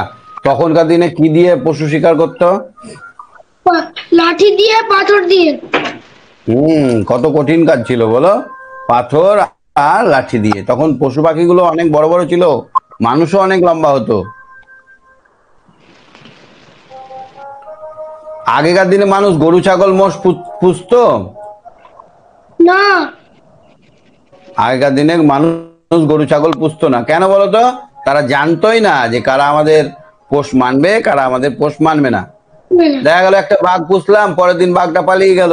Speaker 1: তখনকার দিনে কি দিয়ে পশু শিকার করতো?
Speaker 3: লাঠি দিয়ে, পাথর দিয়ে।
Speaker 1: কত কঠিন কাজ ছিল বলো। পাথর আর লাঠি দিয়ে। তখন পশু পাখিগুলো অনেক বড় বড় ছিল, মানুষও অনেক লম্বা হতো। আগেকার দিনে মানুষ গরু ছাগল মোষ পুষতো?
Speaker 3: না।
Speaker 1: আগেকার দিনে মানুষ গরু ছাগল পুষতো না, কেন বলতো? তারা জানতোই না যে কারা আমাদের পোষ মানবে, কারা আমাদের পোষ মানবে না। দেখা গেল একটা বাঘ পুষলাম, পরের দিন বাঘটা পালিয়ে গেল,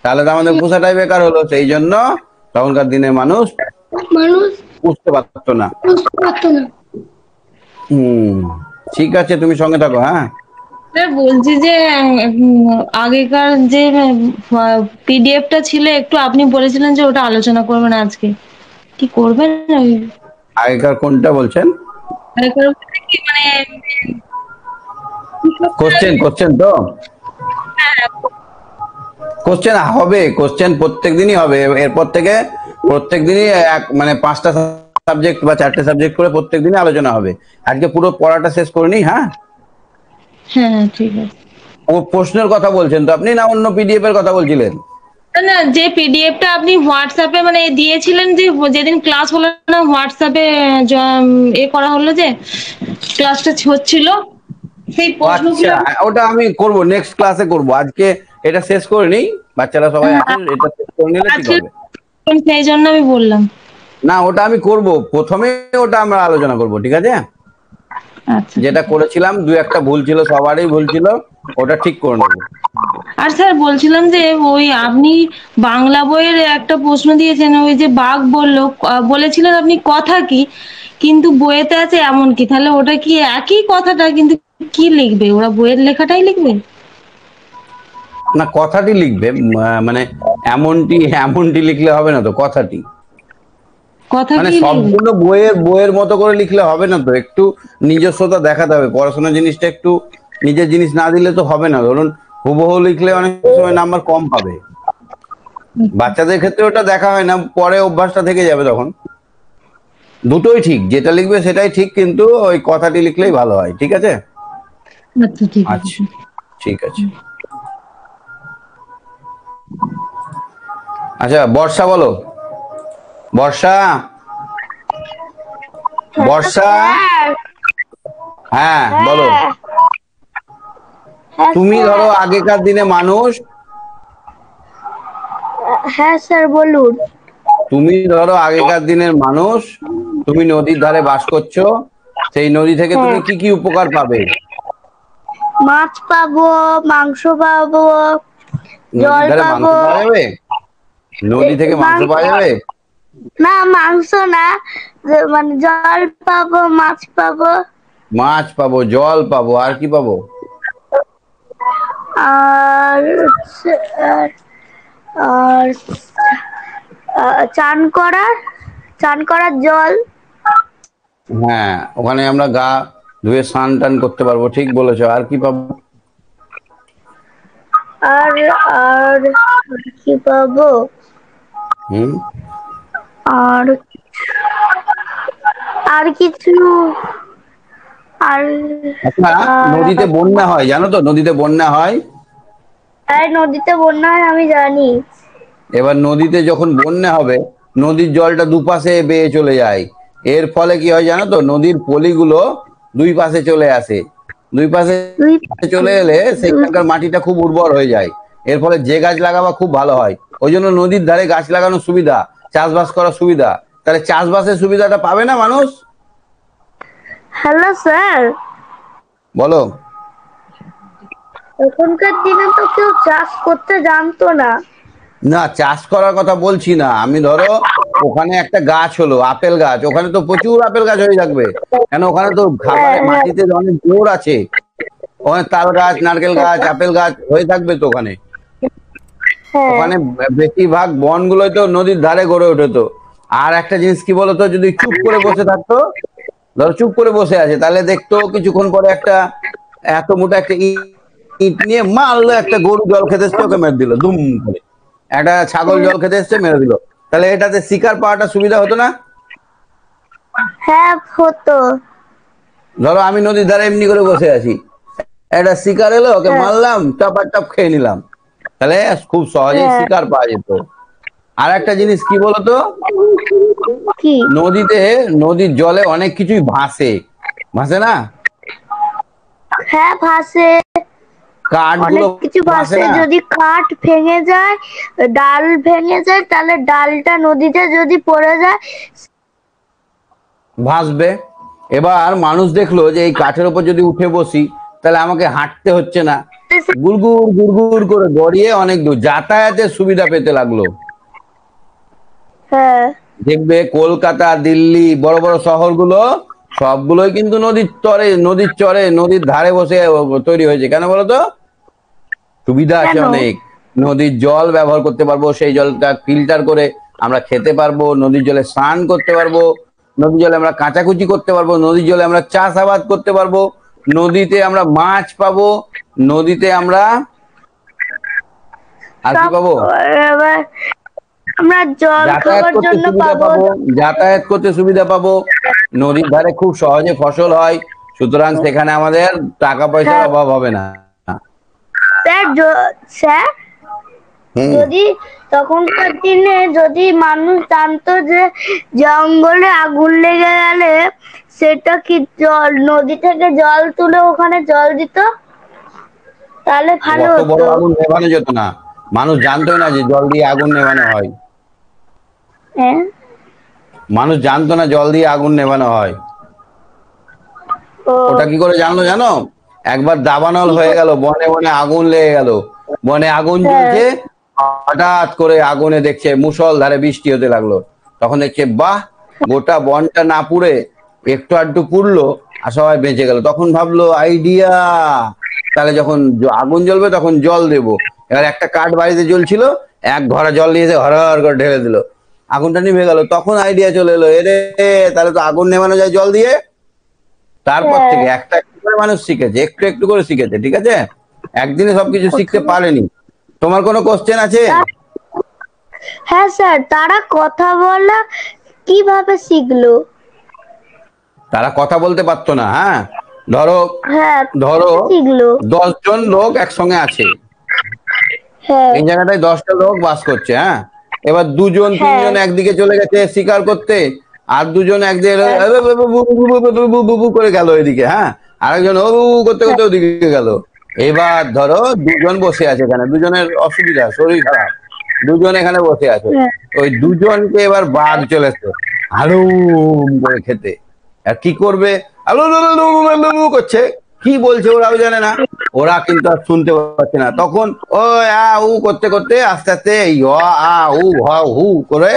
Speaker 1: তাহলে তো আমাদের পোষাটাই বেকার হলো। সেই জন্য তখনকার দিনে মানুষ পুষতে পারতো না। ঠিক আছে, তুমি সঙ্গে থাকো। হ্যাঁ
Speaker 4: বলছি যে আগেকার যে পিডিএফটা ছিল, একটু আপনি বলেছিলেন যে ওটা আলোচনা করবেন আজকে, কি করবেন?
Speaker 1: আগেকার কোনটা বলছেন?
Speaker 4: আগেকার কি মানে
Speaker 1: কোশ্চেন তো কোশ্চেন হবে, কোশ্চেন প্রত্যেক দিনই হবে। এরপর থেকে প্রত্যেক দিনই মানে 5টা সাবজেক্ট বা 4টে সাবজেক্ট করে প্রত্যেক দিনই আলোচনা হবে। আজকে পুরো পড়াটা শেষ করে নিই। হ্যাঁ
Speaker 4: হ্যাঁ ঠিক আছে।
Speaker 1: ও প্রশ্নের কথা বলছেন তো আপনি, না অন্য পিডিএফ এর কথা বলছিলেন?
Speaker 4: না, যে পিডিএফটা আপনি হোয়াটসঅ্যাপে মানে দিয়েছিলেন, যে যেদিন ক্লাস হলো না, হোয়াটসঅ্যাপে করা হলো, যে ক্লাসটা হচ্ছিল, সেই প্রশ্নগুলো।
Speaker 1: আচ্ছা, ওটা আমি করব, নেক্সট ক্লাসে করব। আজকে এটা শেষ করে নিই, বাচ্চারা সবাই আছে, এটা শেষ করে নিলে ঠিক হবে।
Speaker 4: সেই জন্য আমি বললাম।
Speaker 1: না, ওটা আমি করব, প্রথমে ওটা আমরা আলোচনা করব, ঠিক আছে?
Speaker 4: আচ্ছা,
Speaker 1: যেটা করেছিলাম 2-1টা ভুল ছিল, সবারই ভুল ছিল, ওটা ঠিক করে নেব।
Speaker 4: আর স্যার বলছিলাম যে ওই আপনি বাংলা বইয়ের একটা প্রশ্ন দিয়েছেন, ওই যে বাঘ বলেছিলেন আপনি কথা কি, কিন্তু বইয়েতে আছে এমন কি, তাহলে ওটা কি একই কথাটা, কিন্তু কি লিখবে ওরা? বইয়ের লেখাটাই লিখবে
Speaker 1: না, কথাটি লিখবে, মানে এমনটি লিখলে হবে না তো, কথাটি
Speaker 4: কথা
Speaker 1: মানে
Speaker 4: কি লিখবে?
Speaker 1: সবগুলো বইয়ের মতো করে লিখলে হবে না তো, একটু নিজস্বতা দেখাতে হবে। পড়াশোনার জিনিসটা একটু নিজের জিনিস না দিলে তো হবে না। ধরুন হুবহু লিখলে অনেক সময় নাম্বার কম পাবে। বাচ্চাদের ক্ষেত্রে ওটা দেখা হয় না, পরে অভ্যাসটা থেকে যাবে তখন। দুটোই ঠিক, যেটা লিখবে সেটাই ঠিক, কিন্তু ওই কথাটি লিখলেই ভালো হয়। ঠিক আছে?
Speaker 4: আচ্ছা ঠিক আছে।
Speaker 1: আচ্ছা ঠিক আছে। আচ্ছা, বর্ষা বলো। বর্ষা, বর্ষা, হ্যাঁ বলো। তুমি ধরো আগেকার দিনে মানুষ,
Speaker 3: হ্যাঁ স্যার বলুন।
Speaker 1: তুমি ধরো আগেকার দিনের মানুষ, তুমি নদীর ধারে বাস করছো, সেই নদী থেকে তুমি কি কি উপকার পাবে?
Speaker 3: মাছ পাবো, মাংস পাবো, জল
Speaker 1: নদীর ধারে মাংস
Speaker 3: পাবো।
Speaker 1: পাওয়া যাবে? নদী থেকে মাংস পাওয়া যাবে?
Speaker 3: না, মাংস না, মানে জল পাবো, মাছ পাবো।
Speaker 1: মাছ পাবো, জল পাবো, আর কি পাবো?
Speaker 3: আর আর চান করার জল।
Speaker 1: হ্যাঁ, ওখানে আমরা গা ধুয়ে স্নান টান করতে পারবো, ঠিক বলেছো। আর কি পাবো?
Speaker 3: আর আর কি পাবো? আর আর কিছু আর
Speaker 1: আচ্ছা, নদীতে বন্যা হয় জানো তো? নদীতে বন্যা হয়।
Speaker 3: নদীতে বন্যা হয়, আমি জানি।
Speaker 1: এবার নদীতে যখন বন্যা হবে, নদীর জলটা দুপাশে বেয়ে চলে যায়। এর ফলে কি হয় জানো তো? নদীর পলিগুলো দুই পাশে চলে আসে। দুই পাশে চলে এলে সেখানকার মাটিটা খুব উর্বর হয়ে যায়। এর ফলে যে গাছ লাগাবা খুব ভালো হয়। ওই জন্য নদীর ধারে গাছ লাগানোর সুবিধা, চাষবাস করার সুবিধা। তাহলে চাষবাসের সুবিধাটা পাবে না মানুষ?
Speaker 3: হ্যালো স্যার,
Speaker 1: বলো।
Speaker 3: এখনকার দিনে তো কেউ চাষ করতে জানতো না।
Speaker 1: না, চাষ করার কথা বলছি না আমি। ধরো ওখানে একটা গাছ হলো, আপেল গাছ, ওখানে তো প্রচুর আপেল গাছ হয়ে থাকবে, কেন ওখানে তো খাবারের মাটিতে অনেক জোর আছে। ওখানে তাল গাছ, নারকেল গাছ, আপেল গাছ হয়ে থাকবে তো ওখানে। ওখানে বেশিরভাগ বনগুলোই তো নদীর ধারে গড়ে ওঠে তো। আর একটা জিনিস কি বলতো, যদি চুপ করে বসে থাকতো, ধরো চুপ করে বসে আছে, তাহলে দেখতো কিছুক্ষণ পরে একটা এত মোটা একটা ইট নিয়ে মারলো, একটা গরু জল খেতে এসছে, ওকে মেরে দিল দুম করে। একটা ছাগল জল খেতে এসছে, মেরে দিল। তাহলে এটাতে শিকার পাওয়াটা সুবিধা হতো না?
Speaker 3: হ্যাঁ হতো।
Speaker 1: ধরো আমি নদীর ধারে এমনি করে বসে আছি, একটা শিকার এলো, ওকে মারলাম, টপ খেয়ে নিলাম, তাহলে খুব সহজেই শিকার পাওয়া যেত। আর একটা জিনিস কি বলতো,
Speaker 3: কি?
Speaker 1: নদীর জলে অনেক কিছুই ভাসে, ভাসে না?
Speaker 3: হ্যাঁ ভাসে,
Speaker 1: কাঠগুলো
Speaker 3: অনেক কিছু
Speaker 1: ভাসে
Speaker 3: ভাসে।
Speaker 1: না?
Speaker 3: যদি কাঠ ভেঙে যায়, ডাল ভেঙে যায়, তাহলে ডালটা নদীতে যদি পড়ে যায়
Speaker 1: ভাসবে। এবার মানুষ দেখলো যে এই কাঠের উপর যদি উঠে বসি তাহলে আমাকে হাঁটতে হচ্ছে না, গুড়গুড় গুড়গুড় করে গড়িয়ে অনেক দূর যাতায়াতের সুবিধা পেতে লাগলো।
Speaker 3: হ্যাঁ
Speaker 1: দেখবে কলকাতা, দিল্লি, বড় বড় শহরগুলো সবগুলোই কিন্তু নদীর ধারে বসে তৈরি হয়েছে। কেন বলতো? সুবিধা আছে
Speaker 3: কেন?
Speaker 1: অনেক। নদীর জল ব্যবহার করতে পারবো, সেই জলটা ফিল্টার করে আমরা খেতে পারবো, নদীর জলে স্নান করতে পারবো, নদীর জলে আমরা কাচাকুচি করতে পারবো, নদীর জলে আমরা চাষাবাদ করতে পারবো, নদীতে আমরা মাছ পাবো, নদীতে আমরা আর কি
Speaker 3: সব
Speaker 1: পাবো?
Speaker 3: এবার আমরা জল
Speaker 1: যাতায়াত
Speaker 3: খাবার
Speaker 1: করতে
Speaker 3: জন্য
Speaker 1: সুবিধা
Speaker 3: পাবো।
Speaker 1: পাবো, যাতায়াত করতে সুবিধা পাবো। নদীর ধারে খুব সহজে ফসল হয়, সুতরাং সেখানে আমাদের টাকা পয়সার
Speaker 3: হ্যাঁ।
Speaker 1: অভাব হবে না।
Speaker 3: স্যার
Speaker 1: হুম।
Speaker 3: যদি তখনকার দিনে যদি মানুষ জানতো যে জঙ্গলে আগুন লেগে গেলে সেটা কি জল নদী থেকে জল তুলে ওখানে জল দিত, তাহলে ভালো
Speaker 1: অত বড়
Speaker 3: হতো।
Speaker 1: আগুন নেভানো যেত না, মানুষ জানতোই না যে জল দিয়ে আগুন নেভানো হয়।
Speaker 3: হ্যাঁ
Speaker 1: মানুষ জানতো না জল দিয়ে আগুন নেভানো হয়।
Speaker 3: ও
Speaker 1: ওটা কি করে জানলো জানো? একবার দাবানল হয়ে গেল, বনে বনে আগুন লেগে গেল, বনে আগুন জ্বলছে, হঠাৎ করে আগুনে দেখছে মুষলধারে বৃষ্টি হতে লাগলো। তখন দেখছে বাহ, গোটা বনটা না পুড়ে একটু আধটু পুড়লো আর সবাই বেঁচে গেল। তখন ভাবলো আইডিয়া, তাহলে যখন আগুন জ্বলবে তখন জল দেবো। এবার একটা কাঠ বাড়িতে জ্বলছিল, এক ঘড়া জল নিয়ে এসে হর করে ঢেলে দিল, আগুনটা নিভে গেল। তখন আইডিয়া চলে এলো, এরে তাহলে তো আগুন নেভানো যায় জল দিয়ে। তারপর থেকে একটা একটু করে মানুষ শিখেছে, একটু একটু করে শিখেছে, ঠিক আছে? একদিনে সবকিছু শিখতে পারেনি। তোমার কোনো কোশ্চেন আছে?
Speaker 3: হ্যাঁ স্যার, তারা কথা বলা কিভাবে শিখলো?
Speaker 1: তারা কথা বলতে পারতো না। হ্যাঁ, ধরো
Speaker 3: হ্যাঁ
Speaker 1: ধরো
Speaker 3: শিখলো।
Speaker 1: 10 জন লোক একসঙ্গে আছে,
Speaker 3: হ্যাঁ
Speaker 1: এই জায়গাটায় 10টা লোক বাস করছে। হ্যাঁ, এবার দুজন তিনজন একদিকে চলে গেছে শিকার করতে, আর দুজন একদিকে বু বু করে গেল এদিকে। হ্যাঁ, আরেকজন ও করতে করতে ওদিকে গেল। এবার ধরো দুজন বসে আছে এখানে, দুজনের অসুবিধা, শরীর খারাপ, দুজন এখানে বসে আছে। ওই দুজনকে এবার বাঘ চলেছে হালুম করে খেতে। আর কি করবে? আলু করছে, কি বলছে ওরাও জানে না, ওরা কিন্তু আর শুনতে পাচ্ছে না। তখন ও আ উ করতে করতে আস্তে আস্তে আ উ হ হু করে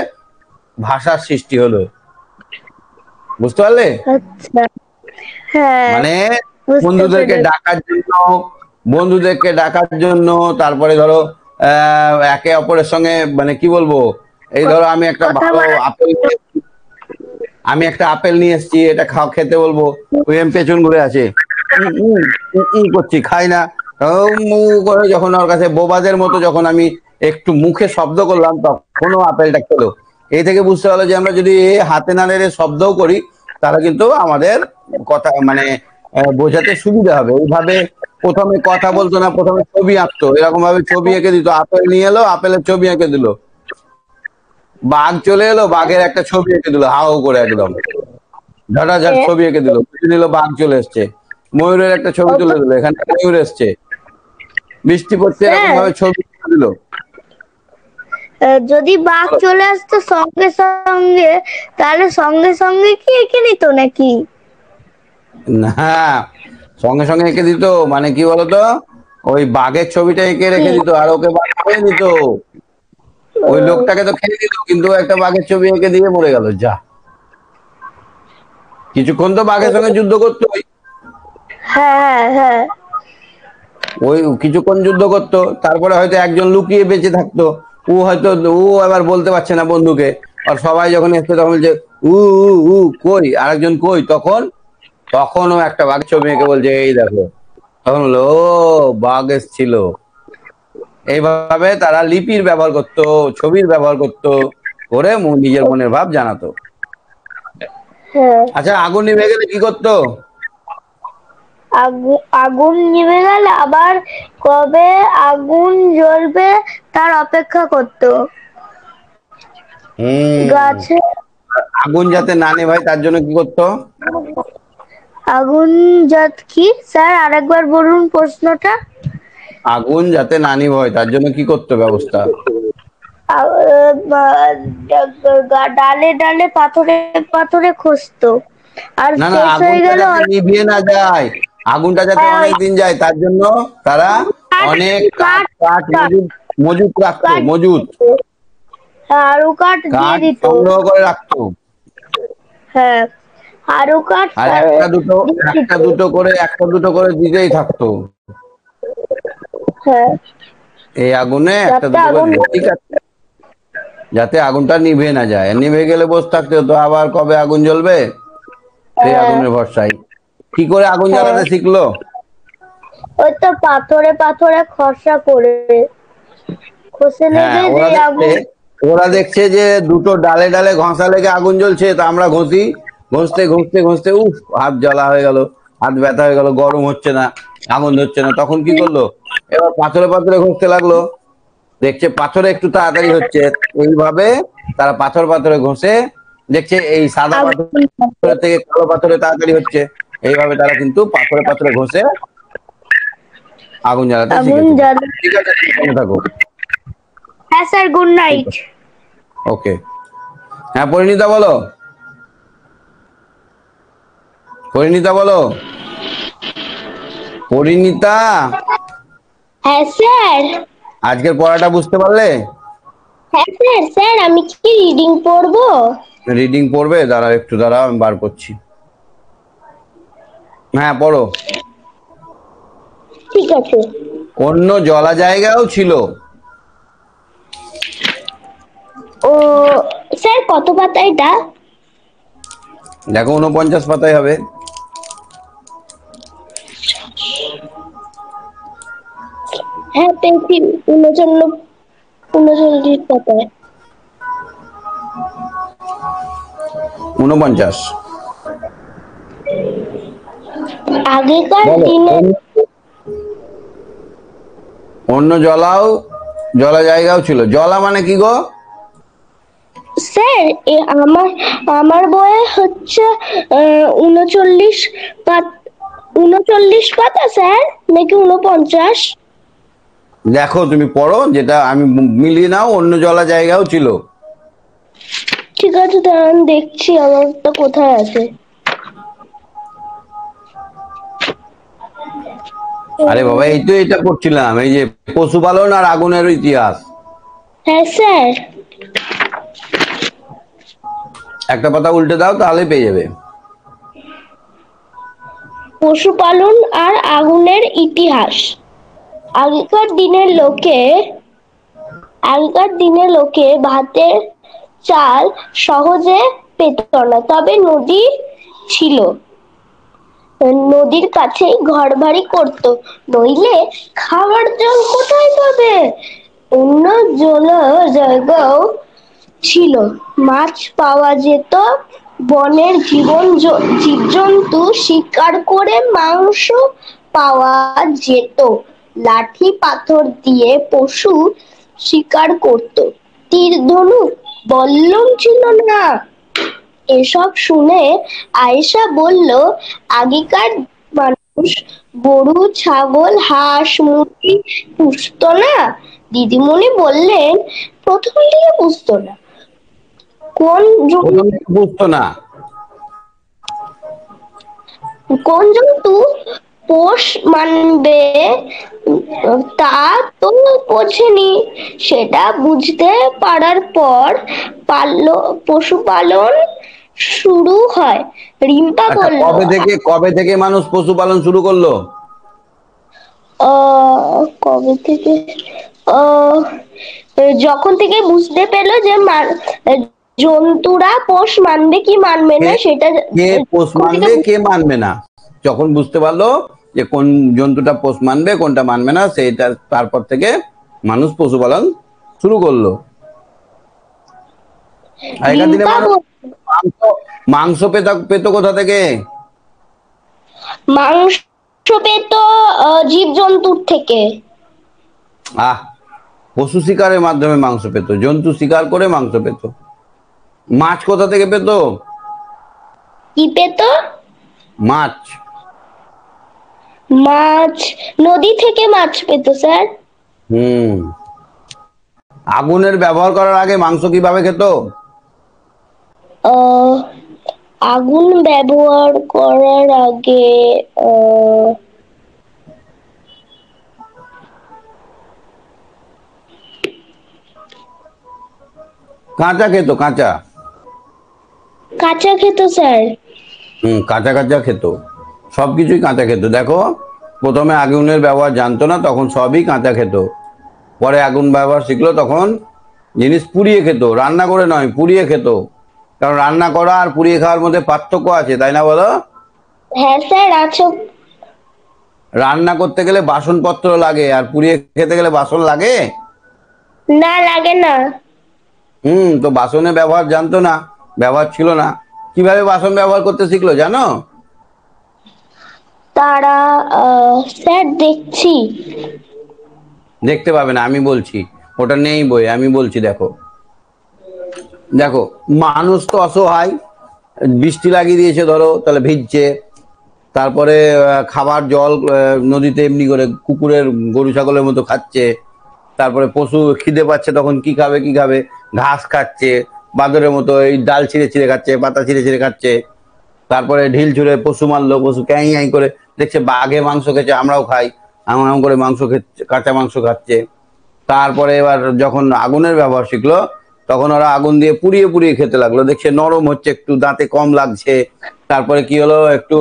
Speaker 1: ভাষার সৃষ্টি হলো। বুঝতে পারলে?
Speaker 3: আচ্ছা হ্যাঁ
Speaker 1: মানে
Speaker 3: বুঝতে
Speaker 1: বন্ধুদেরকে
Speaker 3: পেরেছি।
Speaker 1: ডাকার জন্য তারপরে ধরো একে অপরের সঙ্গে মানে কি বলবো, এই ধরো আমি একটা ভালো আপেল নিয়ে এসেছি, এটা খেতে বলবো, ওই পেছন ঘুরে আছে করছি, খাই না, করে যখন ওর কাছে বোবাদের মতো যখন আমি একটু মুখে শব্দ করলাম তখনও আপেলটা খেলো। এই থেকে বুঝতে পারলো যে আমরা যদি হাতে না নেড়ে শব্দও করি তাহলে কিন্তু আমাদের কথা মানে বোঝাতে সুবিধা হবে। এইভাবে প্রথমে কথা বলতো না, প্রথমে ছবি আঁকতো, এরকম ভাবে ছবি এঁকে দিত। আপেল নিয়ে এলো, আপেলের ছবি এঁকে দিল, বাঘ চলে এলো, বাঘের একটা ছবি এঁকে দিল হাও করে, একদম ঝাঁটাঝাট ছবি এঁকে দিল, বুঝে নিল বাঘ চলে এসছে। ময়ূরের একটা ছবি তুলে দিল, এখানে ময়ূর এসছে, বৃষ্টি পড়ছে, এরকম ভাবে ছবি দিল।
Speaker 3: যদি বাঘ চলে আসতো সঙ্গে সঙ্গে, তাহলে সঙ্গে সঙ্গে কি এঁকে নিত নাকি?
Speaker 1: না, সঙ্গে সঙ্গে এঁকে দিত মানে কি বলতো, ওই বাঘের ছবিটা এঁকে রেখে দিত আর ওকে বাঘ খেয়ে দিত। ওই লোকটাকে তো খেয়ে দিল, কিন্তু একটা বাঘের ছবি এঁকে দিয়ে মরে গেল। যা, কিছুক্ষণ তো বাঘের সঙ্গে যুদ্ধ করতো,
Speaker 3: হ্যাঁ হ্যাঁ
Speaker 1: ওই কিছুক্ষণ যুদ্ধ করতো, তারপরে হয়তো একজন লুকিয়ে বেঁচে থাকতো। ও এবার বলতে পারছে না বন্ধুকে, আর সবাই যখন এসছে তখন বলছে উ উ উ কই, আরেকজন কই, তখন ও একটা বাঘ ছবি এঁকে বলছে এই দেখো। তখন বললো ও বাঘ এসছিল। এইভাবে তারা লিপির ব্যবহার করতো, ছবির ব্যবহার করতো, করে নিজের মনের ভাব জানাতো। আচ্ছা, আগুন নিভে গেলে কি করতো?
Speaker 3: আগুন নিভে গেলে আবার কবে আগুন জ্বলবে তার অপেক্ষা করতো। গাছে
Speaker 1: আগুন যাতে না নেভায় তার জন্য কি করতো?
Speaker 3: আগুন কি স্যার আরেকবার বলুন প্রশ্নটা।
Speaker 1: আগুন যাতে না নিভায় তার জন্য কি করতো ব্যবস্থা?
Speaker 3: ডালে ডালে পাথরে পাথরে খসতো আর
Speaker 1: না
Speaker 3: শেষ হয়ে
Speaker 1: আগুনটা
Speaker 3: গেল
Speaker 1: যাতে নিভিয়ে না যায়, আগুনটা যাতে অনেক দিন যায় তার জন্য তারা অনেক কাঠ কাঠ মজুত রাখতো, মজুত
Speaker 3: আরো কাঠ দিয়ে
Speaker 1: কাঠ
Speaker 3: দিত।
Speaker 1: সংগ্রহ করে রাখতো।
Speaker 3: হ্যাঁ আরো কাঠ
Speaker 1: আর একটা দুটো করে দিতেই থাকতো।
Speaker 3: হ্যাঁ
Speaker 1: এই আগুনে একটা দুটো করে, ঠিক আছে, যাতে আগুনটা নিভে না যায়। নিভে গেলে বসে থাকতে হতো, আবার কবে আগুন জ্বলবে সেই আগুনের ভরসায়। কি করে আগুন জ্বালাতে শিখলো?
Speaker 3: ওই তো পাথরে পাথরে খসা করে খসে নেবে যে আগুন।
Speaker 1: ওরা দেখছে যে দুটো ডালে ডালে ঘষা লেগে আগুন জ্বলছে, তা আমরা ঘষি, ঘষতে ঘষতে ঘষতে উফ হাত জ্বালা হয়ে গেল, হাত ব্যথা হয়ে গেল, গরম হচ্ছে না, আগুন ধরছে না। তখন কি করলো? এবার পাথরে পাথরে ঘষতে লাগলো, দেখছে পাথরে একটু তাড়াতাড়ি হচ্ছে। এইভাবে তারা পাথর পাথরে ঘষে দেখছে এই সাদা পাথর থেকে কালো পাথরে তাড়াতাড়ি হচ্ছে। এইভাবে তারা কিন্তু পাথরে পাথরে ঘষে আগুন জ্বালাতে শিখেছে। ঠিক আছে, ভালো থাকো।
Speaker 3: হ্যাঁ স্যার, গুড নাইট।
Speaker 1: ওকে। হ্যাঁ পরিণীতা বলো, পরিণীতা বলো, পরিণীতা।
Speaker 3: হ্যাঁ স্যার।
Speaker 1: আজকের পড়াটা বুঝতে পারলে?
Speaker 3: হ্যাঁ স্যার। স্যার আমি কি রিডিং পড়বো?
Speaker 1: রিডিং পড়বে? দাঁড়াও একটু দাঁড়াও, আমি বার করছি। হ্যাঁ পড়ো।
Speaker 3: ঠিক আছে।
Speaker 1: অন্য জলা জায়গাও ছিল।
Speaker 3: ও স্যার কত পাতা এটা?
Speaker 1: দেখো 49 পাতায় হবে।
Speaker 3: হ্যাঁ পেয়েছি, 39 পাতায়।
Speaker 1: 49।
Speaker 3: আগেকার দিনে
Speaker 1: অন্য জলা জায়গাও ছিল। জলা মানে কি গো?
Speaker 3: স্যার আমার বইয়ে হচ্ছে 39 পাতা স্যার, নাকি 49?
Speaker 1: দেখো তুমি পড়ো, যেটা আমি মিলিয়ে নাও। অন্য জলা জায়গাও ছিল।
Speaker 3: ঠিক আছে দাঁড়ান দেখছি আমারটা কোথায় আছে।
Speaker 1: আরে বাবা এই তো এটা পড়ছিলাম, এই যে পশুপালন আর আগুনের ইতিহাস।
Speaker 3: হ্যাঁ স্যার।
Speaker 1: একটা পাতা উল্টে দাও তাহলে পেয়ে যাবে।
Speaker 3: পশুপালন আর আগুনের ইতিহাস। আগেকার দিনের লোকে ভাতের চাল সহজে পেত না, তবে নদী ছিল, নদীর কাছেই ঘর বাড়ি করত, নইলে খাবার জল কোথায় পাবে? অন্য জায়গাও ছিল, মাছ পাওয়া যেত, বনের জীবজন্তু শিকার করে মাংস পাওয়া যেত, লাঠি পাথর দিয়ে পশু শিকার করত, তীর ধনুক বল্লম ছিল না। এসব শুনে আয়েশা বলল, আগেকার মানুষ গরু ছাগল হাঁস মুরগি পুষতো না? দিদিমণি বললেন, প্রথম দিকে পুষতো না। কোন জন্তু পোষ মানবে তা তো বোঝেনি। সেটা বুঝতে পারার পর পশুপালন শুরু হয়। রিম্পা বলল,
Speaker 1: কবে থেকে মানুষ পশুপালন শুরু করলো?
Speaker 3: কবে থেকে? যখন থেকে বুঝতে পেলো যে জন্তুরা পোষ মানবে কি মানবে না সেটা।
Speaker 1: কে পোষ মানবে কে মানবে না, যখন বুঝতে পারলো যে কোন জন্তুটা পোষ মানবে কোনটা মানবে না, সেইটা তারপর থেকে মানুষ পশুপালন শুরু করলো। আগেকার দিনে মাংস পেত কোথা থেকে?
Speaker 3: মাংস পেত জীবজন্তুর থেকে।
Speaker 1: পশু শিকারের মাধ্যমে মাংস পেত, জন্তু শিকার করে মাংস পেত। মাছ কোথা থেকে পেতো?
Speaker 3: কি পেত?
Speaker 1: মাছ।
Speaker 3: মাছ নদী থেকে মাছ পেত স্যার।
Speaker 1: হুম। আগুনের ব্যবহার করার আগে মাংস কিভাবে খেত?
Speaker 3: আহ, আগুন ব্যবহার করার আগে
Speaker 1: কাঁচা খেত, কাঁচা।
Speaker 3: কাঁচা খেত স্যার।
Speaker 1: কাঁচা কাঁচা খেত, সবকিছুই কাঁচা খেত। দেখো, প্রথমে আগুনের ব্যবহার জানতো না, তখন সবই কাঁচা খেত। পরে আগুন ব্যবহার শিখলো, তখন জিনিস পুড়িয়ে খেত, রান্না করে নয়, পুড়িয়ে খেত। কারণ রান্না করা আর পুড়িয়ে খাওয়ার মধ্যে পার্থক্য আছে, তাই না বলো?
Speaker 3: হ্যাঁ স্যার আছে।
Speaker 1: রান্না করতে গেলে বাসনপত্র লাগে, আর পুড়িয়ে খেতে গেলে বাসন লাগে?
Speaker 3: না, লাগে না।
Speaker 1: তো বাসনের ব্যবহার জানতো না, ব্যবহার ছিল না। কিভাবে বাসন ব্যবহার করতে শিখলো জানো?
Speaker 3: তারা স্যার দেখছি।
Speaker 1: দেখতে পাবে না, আমি বলছি, ওটা নেই বই, আমি বলছি। দেখো দেখো, মানুষ তো অসহায়, বৃষ্টি লাগিয়ে দিয়েছে ধরো, তাহলে ভিজছে। তারপরে খাবার জল নদীতে এমনি করে কুকুরের গরু ছাগলের মতো খাচ্ছে। তারপরে পশু খিদে পাচ্ছে, তখন কি খাবে কি খাবে, ঘাস খাচ্ছে, বাঁদরের মতো এই ডাল ছিঁড়ে ছিঁড়ে খাচ্ছে, পাতা ছিঁড়ে ছিঁড়ে খাচ্ছে। তারপরে ঢিল ছুঁড়ে পশু মারলো, পশু ক্যাঁ ক্যাঁ করে দেখছে বাঘে মাংস খেছে, আমরাও খাই, আম করে মাংস খেচ্ছে, কাঁচা মাংস খাচ্ছে। তারপরে এবার যখন আগুনের ব্যবহার শিখলো, তখন ওরা আগুন দিয়ে পুড়িয়ে পুড়িয়ে খেতে লাগলো, দেখছে নরম হচ্ছে, একটু দাঁতে কম লাগছে। তারপরে কি হলো, একটু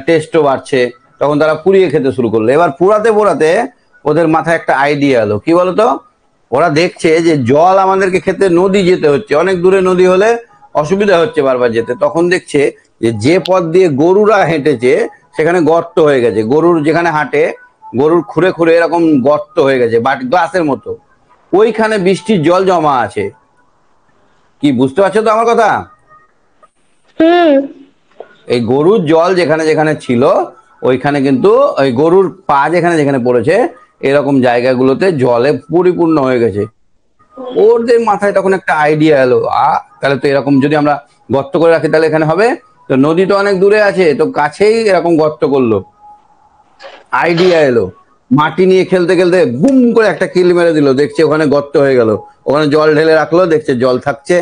Speaker 1: টেস্টও বাড়ছে, তখন তারা পুড়িয়ে খেতে শুরু করলো। এবার পুড়াতে পোড়াতে ওদের মাথায় একটা আইডিয়া এলো, কি বলতো? ওরা দেখছে যে জল আমাদেরকে খেতে নদী যেতে হচ্ছে, অনেক দূরে নদী হলে অসুবিধা হচ্ছে বারবার যেতে। তখন দেখছে যে পথ দিয়ে গরুরা হেঁটেছে সেখানে গর্ত হয়ে গেছে, গরুর যেখানে হাঁটে গরুর খুঁড়ে খুঁড়ে এরকম গর্ত হয়ে গেছে, বাট গ্লাসের মতো, ওইখানে বৃষ্টির জল জমা আছে। কি বুঝতে পারছো তো আমার কথা? এই গরুর জল যেখানে যেখানে ছিল, ওইখানে কিন্তু ওই গরুর পা যেখানে যেখানে পড়েছে, এরকম জায়গাগুলোতে জলে পরিপূর্ণ হয়ে গেছে। ওদের মাথায় তখন একটা আইডিয়া এলো, তাহলে তো এরকম যদি আমরা গর্ত করে রাখি তাহলে এখানে হবে। তো নদী তো অনেক দূরে আছে, তো কাছেই এরকম গর্ত করলো। আইডিয়া এলো, মাটি নিয়ে খেলতে খেলতে বুম করে একটা কিল মেরে দিল, দেখছে ওখানে গর্ত হয়ে গেল। ওখানে জল ঢেলে রাখলো, দেখছে জল থাকছে।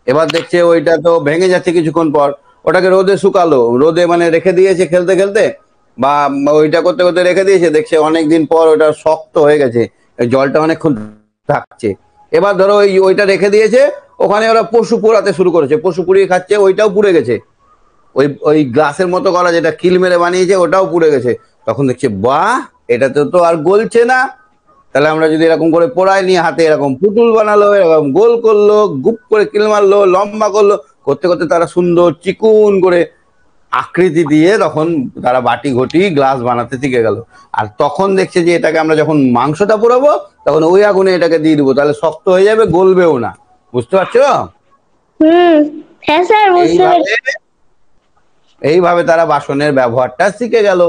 Speaker 1: এবার দেখছে ওইটা তো ভেঙে যাচ্ছে কিছুক্ষণ পর, ওটাকে রোদে শুকালো, রোদে মানে রেখে দিয়েছে খেলতে খেলতে, বা ওইটা করতে করতে রেখে দিয়েছে, দেখছে অনেকদিন পর ওটা শক্ত হয়ে গেছে, জলটা অনেকক্ষণ থাকছে। এবার ধরো ওইটা রেখে দিয়েছে, ওখানে ওরা পশু পোড়াতে শুরু করেছে, পশু পুড়িয়ে খাচ্ছে, ওইটাও পুড়ে গেছে। ওই ওই গ্লাসের মতো করা যেটা কিল মেরে বানিয়েছে, ওটাও পুড়ে গেছে। তখন দেখছে বাহ, এটাতে তো আর গলছে না, তাহলে আমরা যদি এরকম করে পোড়াই, নিয়ে হাতে এরকম পুতুল বানালো, এরকম গোল করলো, গুপ করে কিল মারলো, লম্বা করলো, করতে করতে তারা সুন্দর চিকুন করে আকৃতি দিয়ে তখন তারা বাটি ঘটি গ্লাস বানাতে শিখে গেল। আর তখন দেখছে যে এটাকে আমরা যখন মাংসটা পোড়াবো, তখন ওই আগুনে এটাকে দিয়ে দিবো, তাহলে শক্ত হয়ে যাবে, গলবেও না। বুঝতে পারছো?
Speaker 3: হ্যাঁ স্যার, বুঝতে পারছি।
Speaker 1: এইভাবে তারা বাসনের ব্যবহারটা শিখে গেল।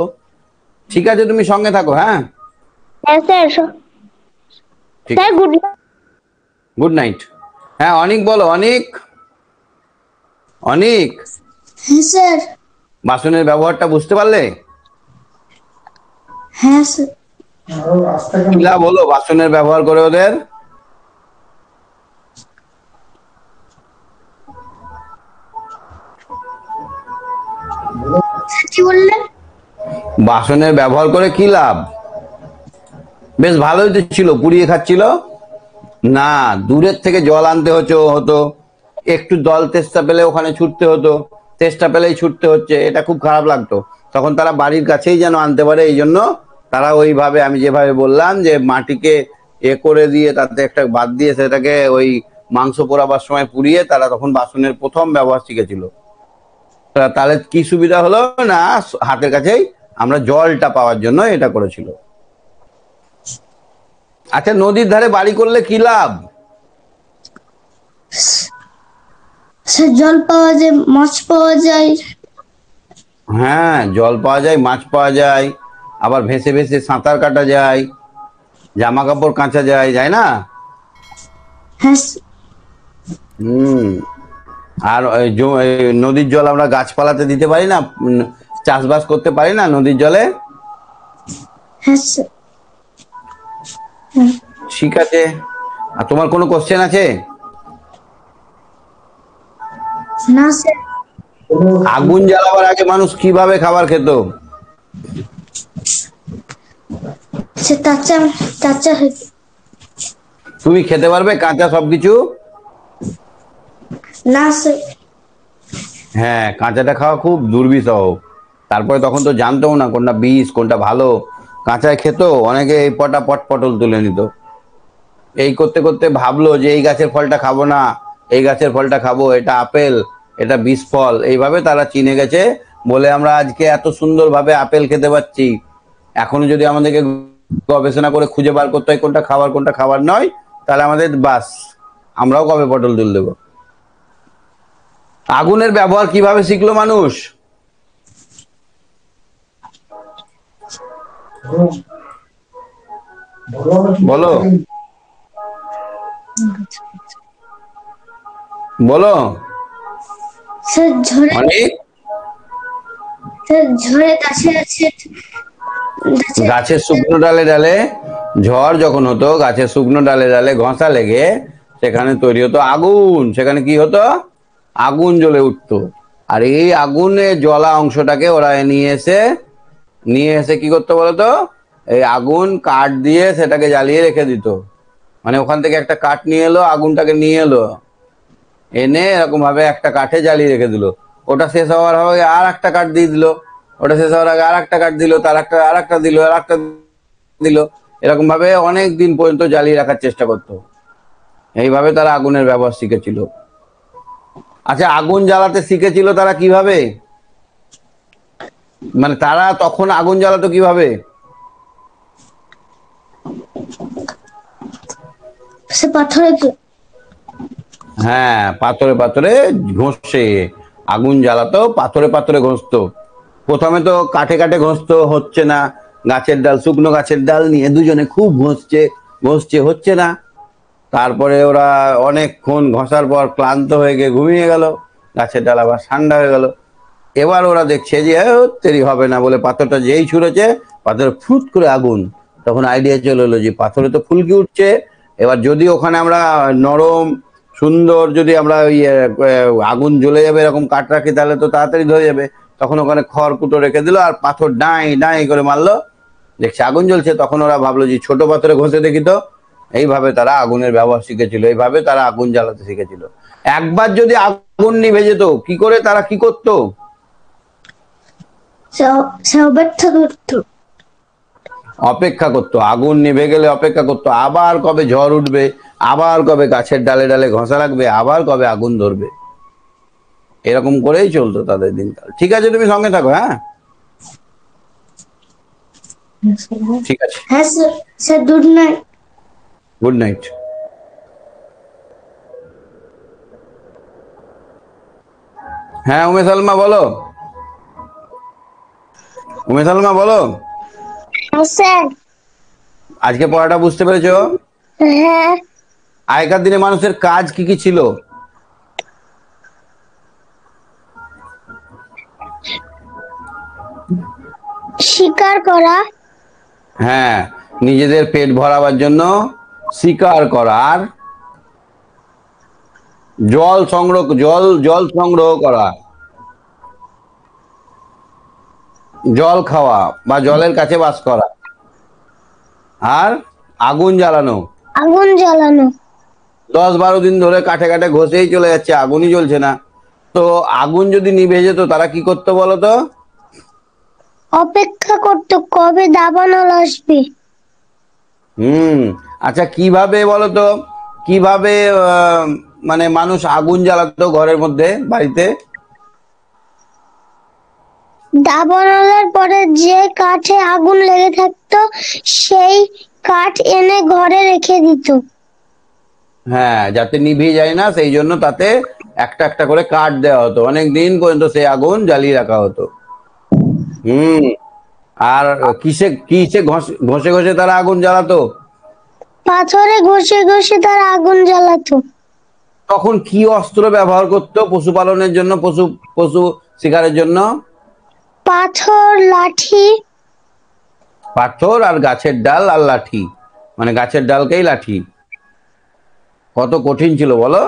Speaker 1: ঠিক আছে, তুমি সঙ্গে থাকো। হ্যাঁ
Speaker 3: হ্যাঁ sir. Sir good night.
Speaker 1: Good night. হ্যাঁ অনিক বলো, অনিক। অনিক,
Speaker 3: হ্যাঁ স্যার।
Speaker 1: বাসনের ব্যবহারটা বুঝতে পারলে?
Speaker 3: হ্যাঁ স্যার।
Speaker 1: কিলা বলো বাসনের ব্যবহার করে ওদের?
Speaker 3: কি বললেন?
Speaker 1: বাসনের ব্যবহার করে কি লাভ? বেশ ভালোই তো ছিল, পুড়িয়ে খাচ্ছিল না, দূরের থেকে জল আনতে হতো, একটু জল তেষ্টা পেলে ওখানে ছুটতে হতো, তেষ্টা পেলেই ছুটতে হচ্ছে, এটা খুব খারাপ লাগতো। তখন তারা বাড়ির কাছেই যেন আনতে পারে, এই জন্য তারা ওইভাবে আমি যেভাবে বললাম যে মাটিকে করে দিয়ে তাতে একটা বাদ দিয়ে সেটাকে ওই মাংস পোড়াবার সময় পুড়িয়ে তারা তখন বাসনের প্রথম ব্যবহার শিখেছিল। তাহলে কি সুবিধা হলো না, হাতের কাছেই আমরা জলটা পাওয়ার জন্য এটা করেছিল। আচ্ছা, নদীর ধারে বাড়ি করলে কি লাভ?
Speaker 3: স্যার জল পাওয়া যায়, মাছ পাওয়া যায়।
Speaker 1: হ্যাঁ, জল পাওয়া যায়, মাছ পাওয়া যায়, আবার ভেসে ভেসে সাঁতার কাটা যায়, জামা কাপড় কাচা যায়, যায় না?
Speaker 3: হ্যাঁ।
Speaker 1: হুম। আর এই নদীর জল আমরা গাছপালাতে দিতে পারি না, চাষবাস করতে পারি না নদীর জলে।
Speaker 3: হ্যাঁ স্যার।
Speaker 1: ঠিক আছে, আর তোমার কোনো কোশ্চেন আছে?
Speaker 3: না স্যার।
Speaker 1: আগুন জ্বালাবার আগে মানুষ কিভাবে খাবার খেত?
Speaker 3: সে কাঁচা কাঁচা হয়ে-
Speaker 1: তুমি খেতে পারবে কাঁচা সবকিছু?
Speaker 3: না স্যার।
Speaker 1: হ্যাঁ, কাঁচাটা খাওয়া খুব দুর্বিষহ। তারপরে তখন তো জানতেও না কোনটা বিষ কোনটা ভালো, কাঁচায় খেত, অনেকে এই পটল তুলে নিত। এই করতে করতে ভাবলো যে এই গাছের ফলটা খাবো না, এই গাছের ফলটা খাবো, এটা আপেল, এটা বিষ ফল, এইভাবে তারা চিনে গেছে বলে আমরা আজকে এত সুন্দরভাবে আপেল খেতে পাচ্ছি। এখনো যদি আমাদেরকে গবেষণা করে খুঁজে বার করতে হয় কোনটা খাবার নয়, তাহলে আমাদের বাস, আমরাও কবে পটল তুলে দেবো। আগুনের ব্যবহার কিভাবে শিখলো মানুষ? বলো বলো।
Speaker 3: স্যার ঝড়ে
Speaker 1: অনেক
Speaker 3: স্যার ঝড়ে গাছে গাছে
Speaker 1: গাছের শুকনো ডালে ডালে, ঝড় যখন হতো গাছের শুকনো ডালে ডালে ঘষা লেগে সেখানে তৈরি হতো আগুন, সেখানে কি হতো, আগুন জ্বলে উঠতো। আর এই আগুনে জ্বলা অংশটাকে ওরা নিয়ে এসে কি করতো বলতো, এই আগুন কাঠ দিয়ে সেটাকে জ্বালিয়ে রেখে দিত। মানে ওখান থেকে একটা কাঠ নিয়ে এলো, আগুনটাকে নিয়ে এলো, এনে এরকম ভাবে একটা কাঠে জ্বালিয়ে রেখে দিল। ওটা শেষ হওয়ার আগে আর একটা কাঠ দিয়ে দিল, ওটা শেষ হওয়ার আগে আর একটা কাঠ দিল, তার একটা আর একটা দিল, আর একটা দিল, এরকম ভাবে অনেক দিন পর্যন্ত জ্বালিয়ে রাখার চেষ্টা করতো। এইভাবে তারা আগুনের ব্যবহার শিখেছিল। আচ্ছা, আগুন জ্বালাতে শিখেছিল তারা কিভাবে? মানে তারা তখন আগুন জ্বালাতো কিভাবে?
Speaker 3: সে পাথরে
Speaker 1: হ্যাঁ, পাথরে পাথরে ঘষে আগুন জ্বালাতো, পাথরে পাথরে ঘষতো। প্রথমে তো কাঠে কাঠে ঘষতো, হচ্ছে না, গাছের ডাল, শুকনো গাছের ডাল নিয়ে দুজনে খুব ঘষছে, হচ্ছে না। তারপরে ওরা অনেকক্ষণ ঘষার পর ক্লান্ত হয়ে গিয়ে ঘুমিয়ে গেল, গাছের ডাল আবার ঠান্ডা হয়ে গেল। এবার ওরা দেখছে যে দেরি হবে না বলে পাথরটা যেই ছুঁড়েছে, পাথরে ফুট করে আগুন। তখন আইডিয়া চলে এলো যে পাথরে তো ফুলকি উঠছে, এবার যদি ওখানে আমরা নরম সুন্দর যদি আমরা ওই আগুন জ্বলে যাবে এরকম কাঠ রাখি তাহলে তো তাড়াতাড়ি ধরে যাবে। তখন ওখানে খড় কুটো রেখে দিল আর পাথর ডাই ডাই করে মারলো, দেখছে আগুন জ্বলছে। তখন ওরা ভাবলো যে ছোট পাথরে ঘষে দেখি তো। এইভাবে তারা আগুনের ব্যবহার শিখেছিল, এইভাবে তারা আগুন জ্বালাতে শিখেছিল। একবার যদি আগুন নিভে যেত কি করে, তারা কি করতো?
Speaker 3: সে অপেক্ষা করতো।
Speaker 1: অপেক্ষা করতো, আগুন নিভে গেলে অপেক্ষা করতো আবার কবে ঝড় উঠবে, আবার কবে গাছের ডালে ডালে ঘষা লাগবে, আবার কবে আগুন ধরবে। এরকম করেই চলতো তাদের দিনকাল। ঠিক আছে, তুমি সঙ্গে থাকো। হ্যাঁ, ঠিক আছে,
Speaker 3: হ্যাঁ sir. Sir good night.
Speaker 1: Good night. হ্যাঁ উমেশ আলমা বলো, উমেশ আলমা বলো।
Speaker 3: স্যার।
Speaker 1: আজকে পড়াটা বুঝতে পেরেছো?
Speaker 3: হ্যাঁ।
Speaker 1: আগেকার দিনে মানুষের কাজ কি কি ছিল?
Speaker 3: শিকার করা।
Speaker 1: হ্যাঁ, নিজেদের পেট ভরাবার জন্য শিকার করার, জল সংগ্রহ করা, জল খাওয়া বা জলের কাছে বাস করা, আর আগুন জ্বালানো।
Speaker 3: আগুন জ্বালানো।
Speaker 1: 10-12 দিন ধরে কাঠে কাঠে ঘষেই চলে যাচ্ছে, আগুনই জ্বলছে না। তো আগুন যদি নিভে যেত তারা কি করতো বলতো?
Speaker 3: অপেক্ষা করতো কবে দাবানল আসবে।
Speaker 1: আচ্ছা, কিভাবে বলতো, কিভাবে মানে মানুষ আগুন জ্বালাতো ঘরের মধ্যে বাড়িতে?
Speaker 3: দাবানলের পরে যে কাঠে আগুন লেগে থাকতো সেই কাঠ এনে ঘরে রেখে দিত।
Speaker 1: হ্যাঁ, যাতে নিভে যায় না সেই জন্য তাতে একটা একটা করে কাঠ দেওয়া হতো, অনেক দিন পর্যন্ত সেই আগুন জ্বালিয়ে রাখা হতো। আর কিসে কিসে ঘষে ঘষে তারা আগুন জ্বালাতো?
Speaker 3: পাথরে ঘষে ঘষে তারা আগুন জ্বালাতো।
Speaker 1: তখন কি অস্ত্র ব্যবহার করতো পশুপালনের জন্য, পশু পশু শিকারের জন্য?
Speaker 3: পাথর, লাঠি।
Speaker 1: পাথর আর গাছের ডাল আর লাঠি, মানে গাছের ডালকেই লাঠি। কত কঠিন ছিল বলো?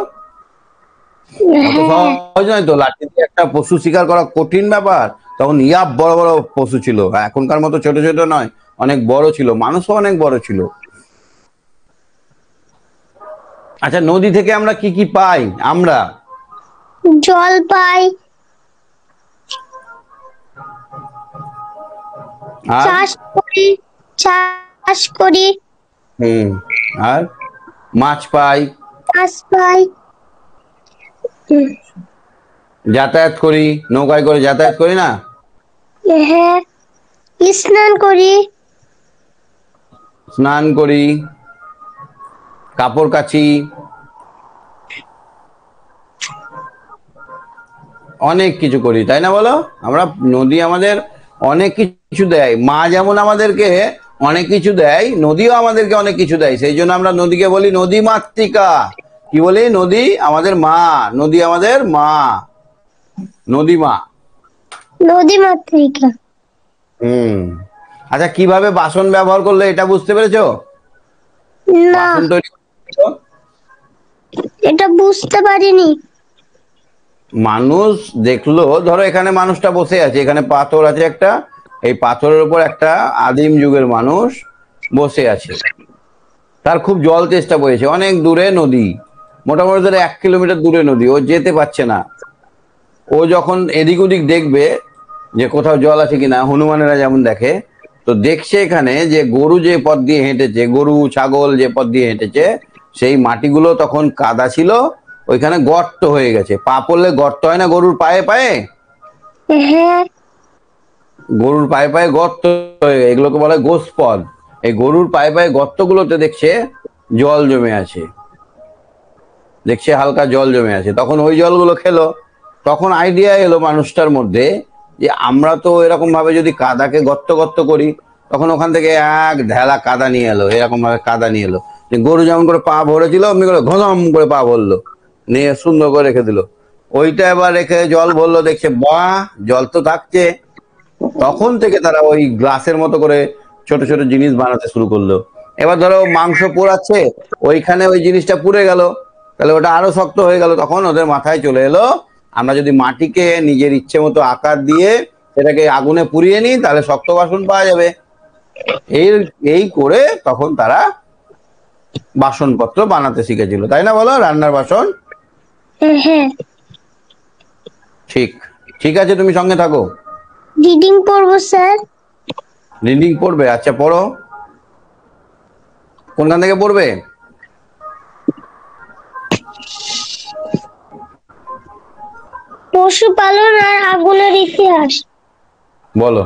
Speaker 1: অত
Speaker 3: হ্যাঁ,
Speaker 1: সহজ নয় তো, লাঠি দিয়ে একটা পশু শিকার করা কঠিন ব্যাপার। তখন ইয়াব বড় বড় পশু ছিল, এখনকার মতো ছোট ছোট নয়, অনেক বড় ছিল, মানুষও অনেক বড় ছিল। আচ্ছা, নদী থেকে আমরা কি কি পাই? আমরা
Speaker 3: জল পাই,
Speaker 1: আর
Speaker 3: চাষ করি, চাষ করি,
Speaker 1: হুম আর মাছ পাই,
Speaker 3: মাছ পাই,
Speaker 1: যাতায়াত করি, নৌকায় করে যাতায়াত করি না?
Speaker 3: হ্যাঁ, স্নান করি,
Speaker 1: স্নান করি, কাপড় কাচি, অনেক কিছু করি, তাই না বলো? আমরা নদী আমাদের অনেক কিছু দেয়। মা যেমন আমাদেরকে অনেক কিছু দেয়, নদীও আমাদেরকে অনেক কিছু দেয়। সেই জন্য আমরা নদীকে বলি নদী মাতৃকা। কি বলি? নদী আমাদের মা, নদী আমাদের মা, নদী মা।
Speaker 3: নদী মাতৃকা।
Speaker 1: হুম। আচ্ছা, কিভাবে বাসন ব্যবহার করলে এটা বুঝতে পেরেছো?
Speaker 3: না,
Speaker 1: বাসন তৈরি করছো?
Speaker 3: এটা বুঝতে পারিনি।
Speaker 1: মানুষ দেখলো, ধরো এখানে মানুষটা বসে আছে, এখানে পাথর আছে একটা, এই পাথরের উপর একটা আদিম যুগের মানুষ বসে আছে। তার খুব জল তেষ্টা পেয়েছে, অনেক দূরে নদী, মোটামুটি ধরো 1 কিলোমিটার দূরে নদী, ও যেতে পারছে না। ও যখন এদিক ওদিক দেখবে যে কোথাও জল আছে কিনা, হনুমানেরা যেমন দেখে, তো দেখছে এখানে যে গরু যে পথ দিয়ে হেঁটেছে, গরু ছাগল যে পথ দিয়ে হেঁটেছে, সেই মাটিগুলো তখন কাদা ছিল, ওইখানে গর্ত হয়ে গেছে। পা পড়লে গর্ত হয় না গরুর পায়ে পায়ে?
Speaker 3: হ্যাঁ,
Speaker 1: গরুর পায়ে পায়ে গর্ত হয়ে গেছে, এগুলোকে বলা হয় গোস্পদ। এই গরুর পায়ে পায়ে গর্তগুলোতে দেখছে জল জমে আছে, দেখছে হালকা জল জমে আছে। তখন ওই জলগুলো খেলো। তখন আইডিয়া এলো মানুষটার মধ্যে যে আমরা তো এরকম ভাবে যদি কাদাকে গর্ত গর্ত করি, তখন ওখান থেকে এক ঢেলা কাদা নিয়ে এলো, এরকম ভাবে কাদা নিয়ে এলো, যে গরু যেমন করে পা ভরেছিল অমনি করে ঘনম করে পা ভরলো, নিয়ে সুন্দর করে রেখে দিল। ওইটা এবার রেখে জল ভরলো, দেখছে বাহ, জল তো থাকছে। তখন থেকে তারা ওই গ্লাসের মতো করে ছোট ছোট জিনিস বানাতে শুরু করলো। এবার ধরো মাংস পোড়াচ্ছে, ওইখানে ওই জিনিসটা পুড়ে গেল, তাহলে ওটা আরো শক্ত হয়ে গেল। তখন ওদের মাথায় চলে এলো, আমরা যদি মাটিকে নিজের ইচ্ছে মতো আকার দিয়ে সেটাকে আগুনে পুড়িয়ে নিই, তাহলে শক্ত বাসন পাওয়া যাবে। এই এই করে তখন তারা বাসনপত্র বানাতে শিখেছিল, তাই না বলো? রান্নার বাসন।
Speaker 3: হ্যাঁ।
Speaker 1: ঠিক, ঠিক আছে, তুমি সঙ্গে থাকো।
Speaker 3: রিডিং পড়বো স্যার।
Speaker 1: রিডিং পড়বে? আচ্ছা পড়ো। কোনখান থেকে পড়বে?
Speaker 3: পশুপালন আর আগুনের ইতিহাস।
Speaker 1: বলো।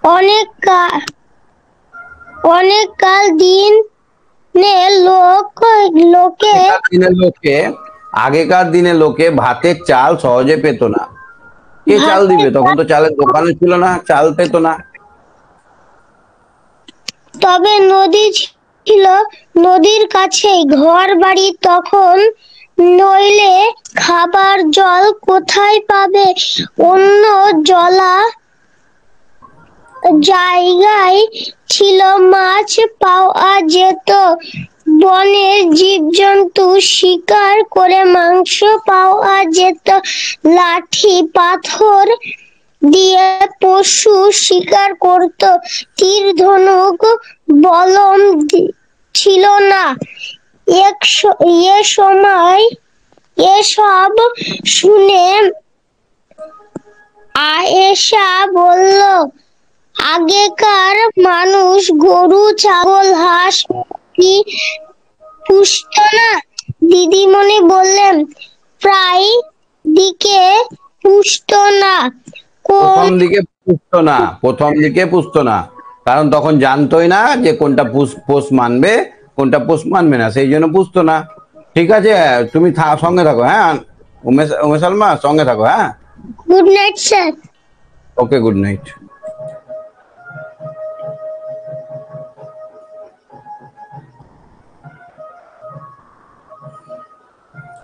Speaker 3: অনেক কাল দিনে লোকে
Speaker 1: আগেকার দিনে লোকে ভাতের চাল সহজে পেত না। কে চাল দিবে? তখন তো চালের দোকানে ছিল না, চাল পেত না।
Speaker 3: তবে নদী ছিল, নদীর কাছেই ঘর বাড়ি। তখন নইলে খাবার জল কোথায় পাবে? অন্য জায়গায় ছিল, মাছ পাওয়া যেত, বনের জীবজন্তু শিকার করে মাংস পাওয়া যেত। লাঠি পাথর দিয়ে পশু শিকার করত, তীর ধনুক বলম ছিল না। এসব শুনে আয়েশা বলল, আগেকার মানুষ গরু ছাগল হাঁস মুরগি পুষত না? দিদিমণি বললেন, প্রায় দিকে পুষত না।
Speaker 1: প্রথম দিকে পুষতো না, কারণ তখন জানতোই না যে কোনটা পোষ মানবে কোনটা পোষ মানবে না, সেই জন্য পুষতো না। ঠিক আছে, তুমি সঙ্গে থাকো। হ্যাঁ উমেশ আলমা, সঙ্গে থাকো। হ্যাঁ,
Speaker 3: good night sir.
Speaker 1: Okay, good night.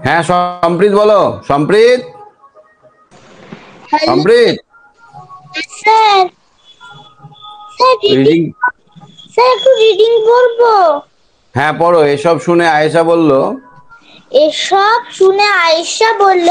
Speaker 1: হ্যাঁ সম্প্রীত বলো, Samprit,
Speaker 3: hello
Speaker 1: Samprit
Speaker 3: sir. Sir
Speaker 1: reading.
Speaker 3: Sir একটু রিডিং করবো।
Speaker 1: হ্যাঁ পড়ো। এসব শুনে আয়েশা বলল,
Speaker 3: এসব শুনে আয়েশা বলল,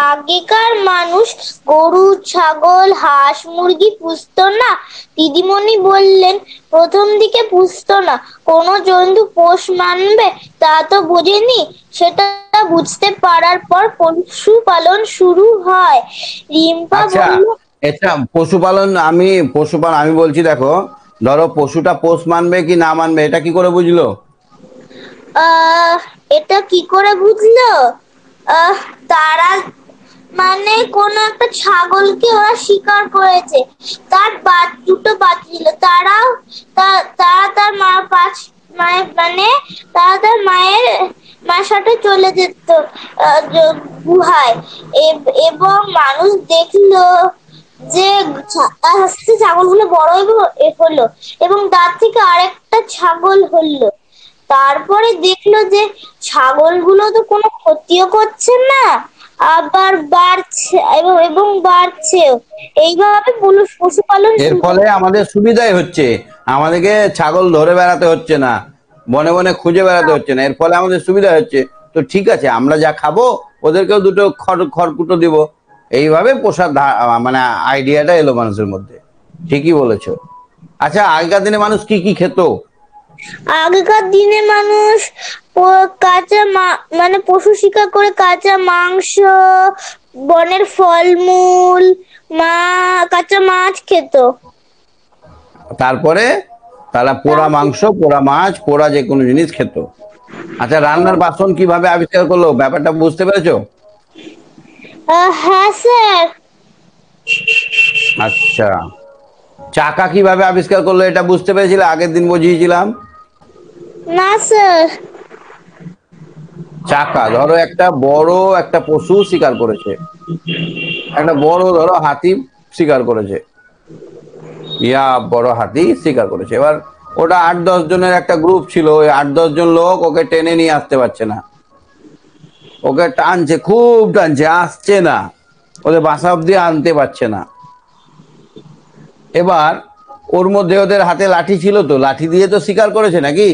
Speaker 3: আগেকার মানুষ গরু, ছাগল, হাঁস, মুরগি পুষতো না? দিদিমণি বললেন, প্রথম দিকে পুষতো না। কোনো জন্তু পোষ মানবে তা তো বোঝেনি। সেটা বুঝতে পারার পর পশুপালন শুরু হয়। রিম্পা
Speaker 1: আচ্ছা
Speaker 3: বলল,
Speaker 1: এটা পশুপালন, আমি বলছি দেখো, ধরো পশুটা পোষ মানবে কি না মানবে এটা কি করে বুঝলো?
Speaker 3: এটা কি করে বুঝলো? তারা মানে কোন একটা ছাগলকে ওরা শিকার করেছে, তার দুটো বাচ্চা ছিল। তারা তার মার মানে তারা তার মায়ের সাথে চলে যেত গুহায়, এবং মানুষ দেখলো যে আস্তে আস্তে ছাগলগুলো বড় হলো এবং তার থেকে আরেকটা ছাগল হলো। তারপরে দেখলো যে ছাগলগুলো তো কোনো ক্ষতিও করছে না, আবার বাড়ছে এবং বাড়ছেও। এইভাবে পশুপালন
Speaker 1: এর
Speaker 3: শুরু।
Speaker 1: ফলে আমাদের সুবিধাই হচ্ছে, আমাদেরকে ছাগল ধরে বেড়াতে হচ্ছে না, বনে বনে খুঁজে বেড়াতে হচ্ছে না, এর ফলে আমাদের সুবিধা হচ্ছে। তো ঠিক আছে, আমরা যা খাবো ওদেরকেও দুটো খড়কুটো দিব, এইভাবে পোষার মানে আইডিয়াটা এলো মানুষের মধ্যে। ঠিকই বলেছো। আচ্ছা আগেকার দিনে মানুষ কি কি খেত?
Speaker 3: আগেকার দিনে মানুষ মানে পশু শিকার করে কাঁচা মাংস, বনের ফলমূল, কাঁচা মাছ খেত।
Speaker 1: তারপরে তারা পোড়া মাংস, পোড়া মাছ, পোড়া যে কোনো জিনিস খেত। আচ্ছা রান্নার বাসন কিভাবে আবিষ্কার করলো ব্যাপারটা বুঝতে পেরেছো?
Speaker 3: হ্যাঁ স্যার।
Speaker 1: আচ্ছা চাকা কিভাবে আবিষ্কার করলো এটা বুঝতে পেরেছিলে? আগের দিন বুঝিয়েছিলাম।
Speaker 3: না স্যার।
Speaker 1: চাকা, ধরো একটা বড় একটা পশু শিকার করেছে, একটা বড় ধরো হাতি শিকার করেছে, বড় হাতি শিকার করেছে। এবার ওটা 8-10 জনের একটা গ্রুপ ছিল, ওই 8-10 জন লোক ওকে টেনে নিয়ে আসতে পারছে না, ওকে টানছে, খুব টানছে, আসছে না, ওদের বাসা অব্দি আনতে পারছে না। এবার ওর মধ্যে ওদের হাতে লাঠি ছিল, তো লাঠি দিয়ে তো শিকার করেছে নাকি?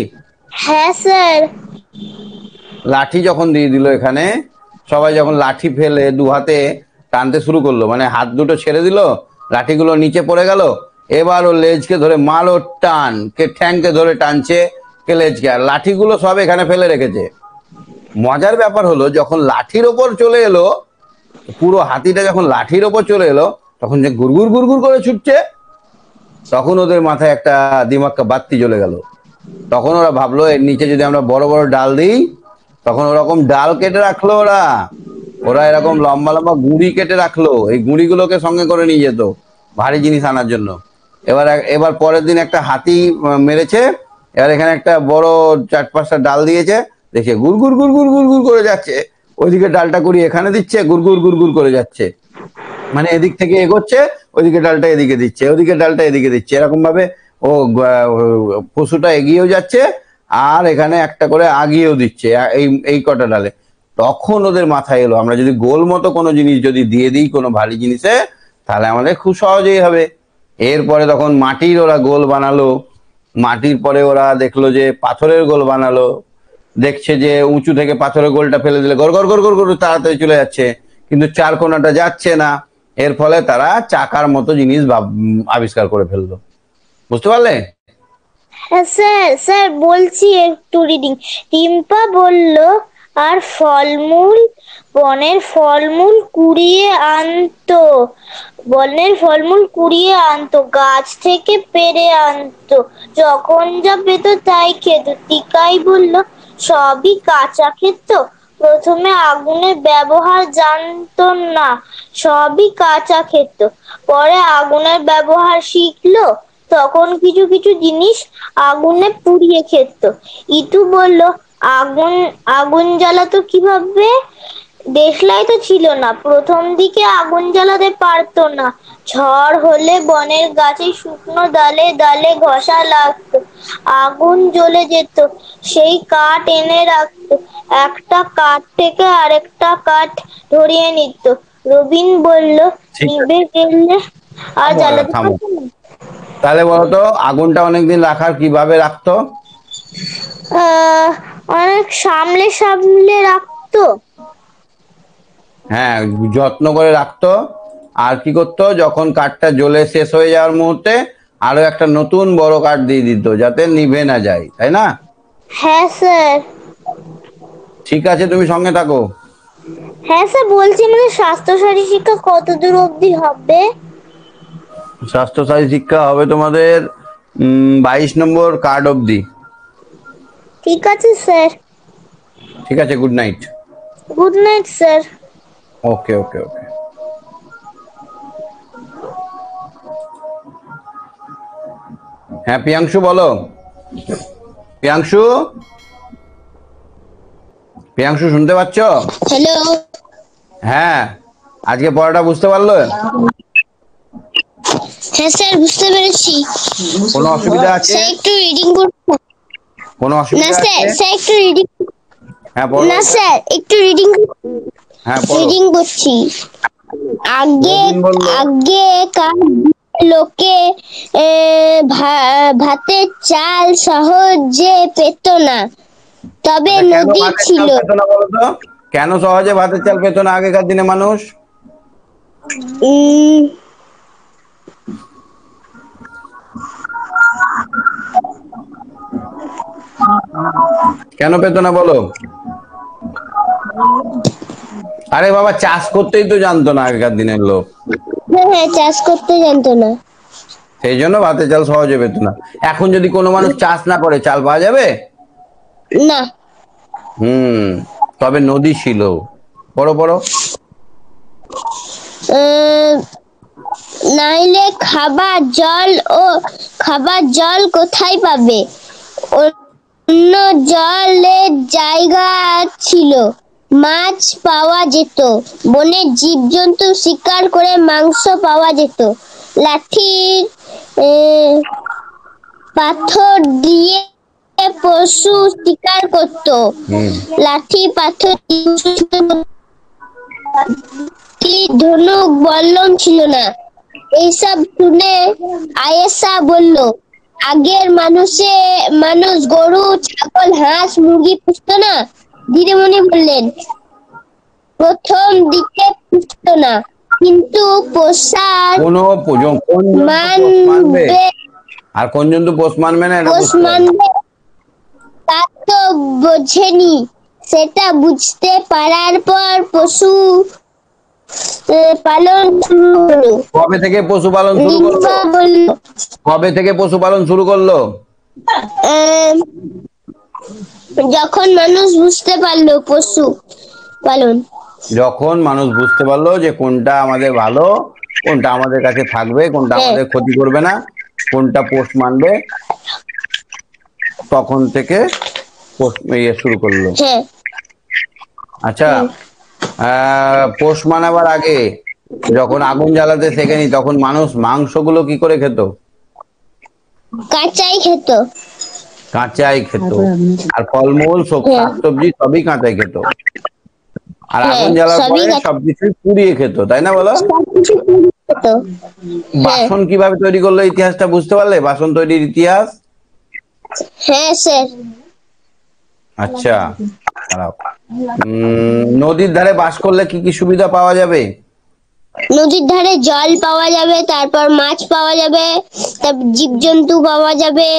Speaker 3: হ্যাঁ স্যার।
Speaker 1: লাঠি যখন দিয়ে দিল এখানে, সবাই যখন লাঠি ফেলে দু হাতে টানতে শুরু করলো, মানে হাত দুটো ছেড়ে দিল, লাঠিগুলো নিচে পড়ে গেল। এবার ও লেজকে ধরে মালো টান, কে ঠ্যাংকে ধরে টানছে, কে লেজকে, আর লাঠিগুলো সব এখানে ফেলে রেখেছে। মজার ব্যাপার হলো যখন লাঠির ওপর চলে এলো, পুরো হাতিটা যখন লাঠির ওপর চলে এলো, তখন যে গুড়গুড় গুড়গুড় করে ছুটছে, তখন ওদের মাথায় একটা দিমাগকা বাত্তি জ্বলে গেল। তখন ওরা ভাবলো এর নিচে যদি আমরা বড় বড় ডাল দিই, তখন ওরকম ডাল কেটে রাখলো, ওরা এরকম লম্বা লম্বা গুঁড়ি কেটে রাখলো, এই গুঁড়িগুলোকে সঙ্গে করে নিয়ে যেত ভারী জিনিস আনার জন্য। এবার পরের দিন একটা হাতি মেরেছে, এবার এখানে একটা বড় 4-5টা ডাল দিয়েছে, দেখে গুড়গুড় গুড়গুড় গুড়গুড় করে যাচ্ছে, ওইদিকে ডালটা কুড়িয়ে এখানে দিচ্ছে, গুড়গুড় গুড়গুড় করে যাচ্ছে, মানে এদিক থেকে এগোচ্ছে, ওইদিকে ডালটা এদিকে দিচ্ছে, ওদিকে ডালটা এদিকে দিচ্ছে, এরকম ভাবে ও পশুটা এগিয়েও যাচ্ছে, আর এখানে একটা করে আগিয়েও দিচ্ছে এই কটা ডালে। তখন ওদের মাথায় এলো আমরা যদি গোল মতো কোনো জিনিস যদি দিয়ে দিই কোনো ভারী জিনিসে, তাহলে আমাদের খুব সহজেই হবে। এরপরে তখন মাটির ওরা গোল বানালো, মাটির পরে ওরা দেখলো যে পাথরের গোল বানালো, দেখছে যে উঁচু থেকে পাথরের গোলটা ফেলে দিলে গড় গড় গড় গড় গড় তাড়াতাড়ি চলে যাচ্ছে, কিন্তু চার কোনাটা যাচ্ছে না। এর ফলে তারা চাকার মতো জিনিস আবিষ্কার করে ফেললো। বুঝতে পারলে?
Speaker 3: হ্যাঁ স্যার। স্যার বলছি একটু রিডিং। টিম্পা বলল, আর বনের ফলমূল কুড়িয়ে আনতো, গাছ থেকে পেড়ে আনতো, যখন যা পেত তাই খেত। টিকাই বলল, সবই কাঁচা খেত, প্রথমে আগুনের ব্যবহার জানতো না, সবই কাঁচা খেত, পরে আগুনের ব্যবহার শিখলো, তখন কিছু কিছু জিনিস আগুনে পুড়িয়ে খেত। ইতু বলল, আগুন জ্বালাতো কিভাবে? দেশলাই তো ছিল না, প্রথম দিকে আগুন জ্বালাতে পারতো না, ঝড় হলে বনের গাছে শুকনো ডালে ডালে ঘষা লাগতো, আগুন জ্বলে যেত। সেই কাঠ এনে রাখতো, একটা কাঠ থেকে আরেকটা কাঠ ধরিয়ে নিত। রবিন বলল,
Speaker 1: ঠিক আছে,
Speaker 3: নিভে গেলে আর
Speaker 1: থামো এবার,
Speaker 3: জ্বালাতে
Speaker 1: থামো।
Speaker 3: পারবে না।
Speaker 1: তাহলে বলতো আগুনটা অনেকদিন রাখার কিভাবে রাখতো?
Speaker 3: আহ, অনেক সামলে সামলে রাখতো।
Speaker 1: হ্যাঁ, যত্ন করে রাখতো। আর কি করতো, যখন কাঠটা জ্বলে শেষ হয়ে যাওয়ার মুহূর্তে আরো একটা নতুন বড় কাঠ দিয়ে দিত, যাতে নিভে না যায়, তাই না?
Speaker 3: হ্যাঁ স্যার।
Speaker 1: ঠিক আছে, তুমি সঙ্গে থাকো।
Speaker 3: হ্যাঁ স্যার, বলছি আমাদের স্বাস্থ্যসারী শিক্ষা কত দূর অবধি হবে?
Speaker 1: স্বাস্থ্যসাথী শিক্ষা হবে তোমাদের 22 নম্বর কার্ড অবধি।
Speaker 3: ঠিক আছে স্যার।
Speaker 1: ঠিক আছে, good night.
Speaker 3: Good night sir.
Speaker 1: Okay okay okay. হ্যাঁ প্রিয়াংশু, বলো। প্রিয়াংশু, প্রিয়াংশু শুনতে পাচ্ছ?
Speaker 3: হ্যালো।
Speaker 1: হ্যাঁ, আজকে পড়াটা বুঝতে পারলো?
Speaker 3: হ্যাঁ স্যার, বুঝতে পেরেছি।
Speaker 1: কোনো অসুবিধা আছে?
Speaker 3: স্যার একটু রিডিং করুন।
Speaker 1: কোনো
Speaker 3: না
Speaker 1: অসুবিধা
Speaker 3: স্যার,
Speaker 1: আছে?
Speaker 3: স্যার একটু রিডিং।
Speaker 1: হ্যাঁ বলো।
Speaker 3: না স্যার, একটু রিডিং।
Speaker 1: হ্যাঁ বলো।
Speaker 3: রিডিং করছি। আগে
Speaker 1: রবিন বললো,
Speaker 3: আগেকার লোকে ভাতের চাল সহজে পেত না, তবে
Speaker 1: আচ্ছা, কেন
Speaker 3: নদী
Speaker 1: ভাতের
Speaker 3: ছিল।
Speaker 1: চাল পেত না বলো তো? কেন সহজে ভাতের চাল পেত না আগেকার দিনে মানুষ?
Speaker 3: উম,
Speaker 1: কেন পেত না বলো? আরে বাবা, চাষ করতেই তো জানতো না আগেকার দিনের লোক,
Speaker 3: হ্যাঁ হ্যাঁ, চাষ করতে জানতো না।
Speaker 1: সেই জন্য ভাতের চাল সহজে পেত না। এখন যদি কোনো মানুষ চাষ না করে, চাল পাওয়া যাবে?
Speaker 3: না।
Speaker 1: তবে নদী ছিল। পড়ো পড়ো।
Speaker 3: নাইলে খাবার জল কোথায় পাবে? অন্য জলের জায়গা ছিল, মাছ পাওয়া যেত, বনের জীবজন্তু শিকার করে মাংস পাওয়া যেত। লাঠির পাথর দিয়ে পশু শিকার করত। লাঠি পাথর ধনুক বল্লম ছিল না। এইসব শুনে আয়েশা বলল, আগের মানুষ গরু, ছাগল, হাঁস, মুরগি পুষতো না? দিদিমণি বললেন, প্রথম দিকে পুষতো না, কিন্তু পোষার
Speaker 1: কোন
Speaker 3: মানবে,
Speaker 1: আর কোন জন্তু পোষ মানবে না, এটা
Speaker 3: পোষ
Speaker 1: বুঝতে হবে।
Speaker 3: মানবে তা তো বোঝেনি। সেটা বুঝতে পারার পর পশু পালন শুরু হলো।
Speaker 1: কবে থেকে পশুপালন শুরু করলো?
Speaker 3: রিম্পা বলল,
Speaker 1: কবে থেকে পশুপালন শুরু করলো?
Speaker 3: যখন মানুষ বুঝতে পারলো পশু পালন।
Speaker 1: যখন মানুষ বুঝতে পারলো যে কোনটা আমাদের ভালো, কোনটা আমাদের কাছে থাকবে, কোনটা আমাদের ক্ষতি করবে না, কোনটা পোষ মানবে, তখন থেকে শুরু করলো।
Speaker 3: হ্যাঁ।
Speaker 1: আচ্ছা, পোষ মানাবার আগে যখন আগুন জ্বালাতে শেখেনি, তখন মানুষ মাংসগুলো কি করে খেত?
Speaker 3: কাঁচাই খেত।
Speaker 1: কাঁচাই খেত। আর ফলমূল, শাকসবজি সবই কাঁচাই খেত। আর আগুন জ্বালার পরে সবকিছু পুড়িয়ে খেত, তাই না বলো? বাসন কিভাবে তৈরি করলো, ইতিহাসটা বুঝতে পারলে? বাসন তৈরির ইতিহাস।
Speaker 3: হ্যাঁ স্যার।
Speaker 1: আচ্ছা, নদীর ধারে বাস করলে কি কি সুবিধা পাওয়া যাবে?
Speaker 3: নদীর ধারে জল পাওয়া যাবে, তারপর মাছ পাওয়া যাবে, তারপর জীবজন্তু পাওয়া যাবে।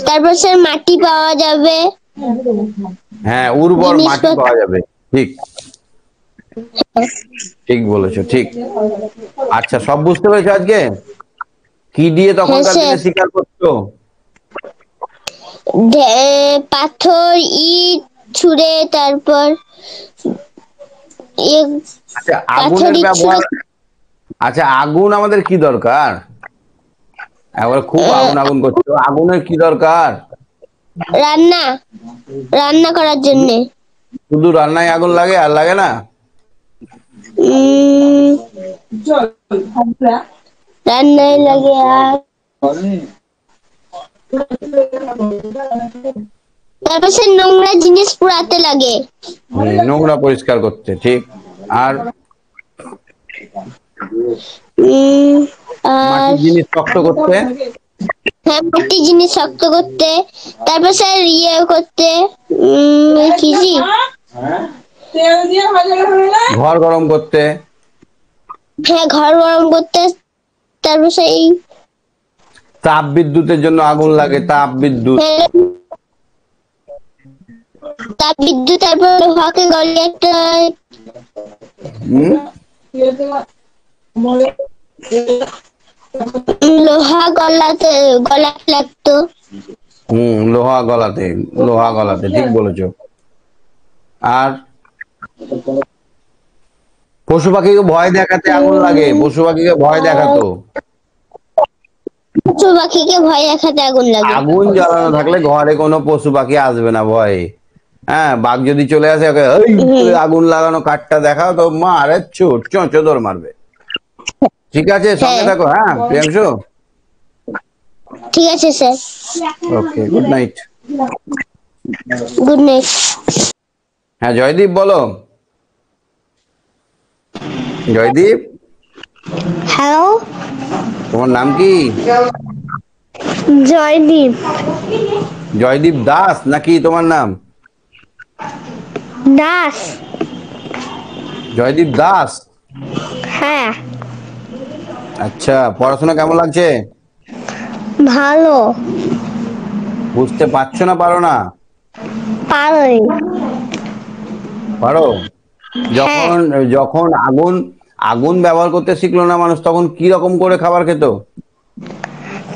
Speaker 3: তারপর স্যার মাটি পাওয়া যাবে।
Speaker 1: হ্যাঁ, উর্বর মাটি পাওয়া যাবে। ঠিক, ঠিক বলেছো, ঠিক। আচ্ছা, সব বুঝতে পেরেছো আজকে? কি দিয়ে তখনকার দিনে শিকার করতো?
Speaker 3: পাথর, ইট ছুঁড়ে, তারপর
Speaker 1: আচ্ছা, আগুনের ব্যবহার। আচ্ছা, আগুন আমাদের কি দরকার? এবার খুব আগুন আগুন করছো, আগুনের কি দরকার?
Speaker 3: রান্না করার জন্য।
Speaker 1: শুধু রান্নায় আগুন লাগে, আর লাগে না?
Speaker 3: রান্নায় লাগে আর তারপর সে নোংরা জিনিস পুরাতে লাগে।
Speaker 1: নোংরা পরিষ্কার করতে, ঠিক। আর
Speaker 3: আর
Speaker 1: মাটির জিনিস শক্ত করতে।
Speaker 3: হ্যাঁ, মাটির জিনিস শক্ত করতে। তারপর স্যার ইয়ে করতে কি
Speaker 1: ঘর গরম করতে।
Speaker 3: হ্যাঁ, ঘর গরম করতে। তারপর সেই
Speaker 1: তাপ বিদ্যুতের জন্য আগুন লাগে, তাপ বিদ্যুৎ।
Speaker 3: তাপ বিদ্যুৎ। তারপর লোহাকে গলে একটা লোহা গলাতে লাগতো।
Speaker 1: লোহা গলাতে, লোহা গলাতে, ঠিক বলেছো। আর পশু পাখিকে ভয় দেখাতে আগুন লাগে, পশু পাখিকে ভয় দেখাতো।
Speaker 3: পশু পাখিকে ভয় দেখাতে আগুন লাগে।
Speaker 1: আগুন জ্বালানো থাকলে ঘরে কোনো পশু পাখি আসবে না ভয়ে। হ্যাঁ, বাঘ যদি চলে আসে ওকে এই আগুন লাগানো কাঠটা দেখাও তো মারে চোদর মারবে। ঠিক আছে, সঙ্গে থাকো। হ্যাঁ প্রিয়াংশু,
Speaker 3: ঠিক আছে sir.
Speaker 1: Okay, good night.
Speaker 3: Good night.
Speaker 1: হ্যাঁ জয়দীপ বলো। জয়দীপ,
Speaker 3: হ্যালো,
Speaker 1: তোমার নাম কি?
Speaker 3: জয়দীপ।
Speaker 1: জয়দীপ দাস নাকি তোমার নাম?
Speaker 3: দাস।
Speaker 1: জয়দীপ দাস।
Speaker 3: হ্যাঁ।
Speaker 1: আচ্ছা, পড়াশোনা কেমন লাগছে?
Speaker 3: ভালো।
Speaker 1: বুঝতে পারছো না পারো না?
Speaker 3: পারি।
Speaker 1: পারো। যখন যখন আগুন আগুন ব্যবহার করতে শিখলো না মানুষ, তখন কি রকম করে খাবার খেত?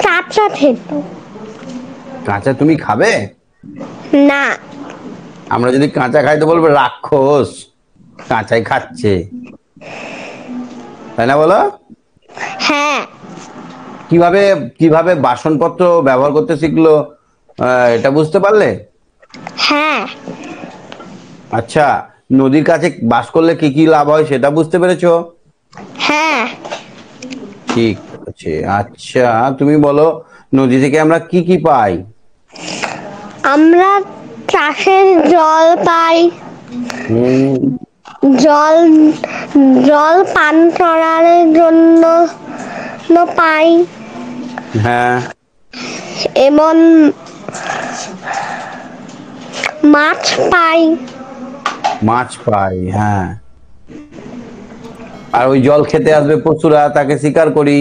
Speaker 3: কাঁচা খেত।
Speaker 1: কাঁচা তুমি খাবে?
Speaker 3: না।
Speaker 1: আমরা যদি কাঁচা খাইতে বলবো রাক্ষস, কাঁচাই খাচ্ছে, তাই না বলো?
Speaker 3: হ্যাঁ।
Speaker 1: কিভাবে কিভাবে বাসনপত্র ব্যবহার করতে শিখলো এটা বুঝতে পারলে?
Speaker 3: হ্যাঁ।
Speaker 1: আচ্ছা, নদীর কাছে বাস করলে কি কি লাভ হয় সেটা বুঝতে পেরেছো?
Speaker 3: হ্যাঁ।
Speaker 1: ঠিক আছে। আচ্ছা, তুমি বলো নদী থেকে আমরা কি কি পাই?
Speaker 3: আমরা চাষের জল পাই। জল জল পান করার জন্য পাই।
Speaker 1: হ্যাঁ।
Speaker 3: এমন মাছ পাই।
Speaker 1: মাছ পাই, হ্যাঁ। আর ওই জল খেতে আসবে পশুরা, তাকে শিকার করি।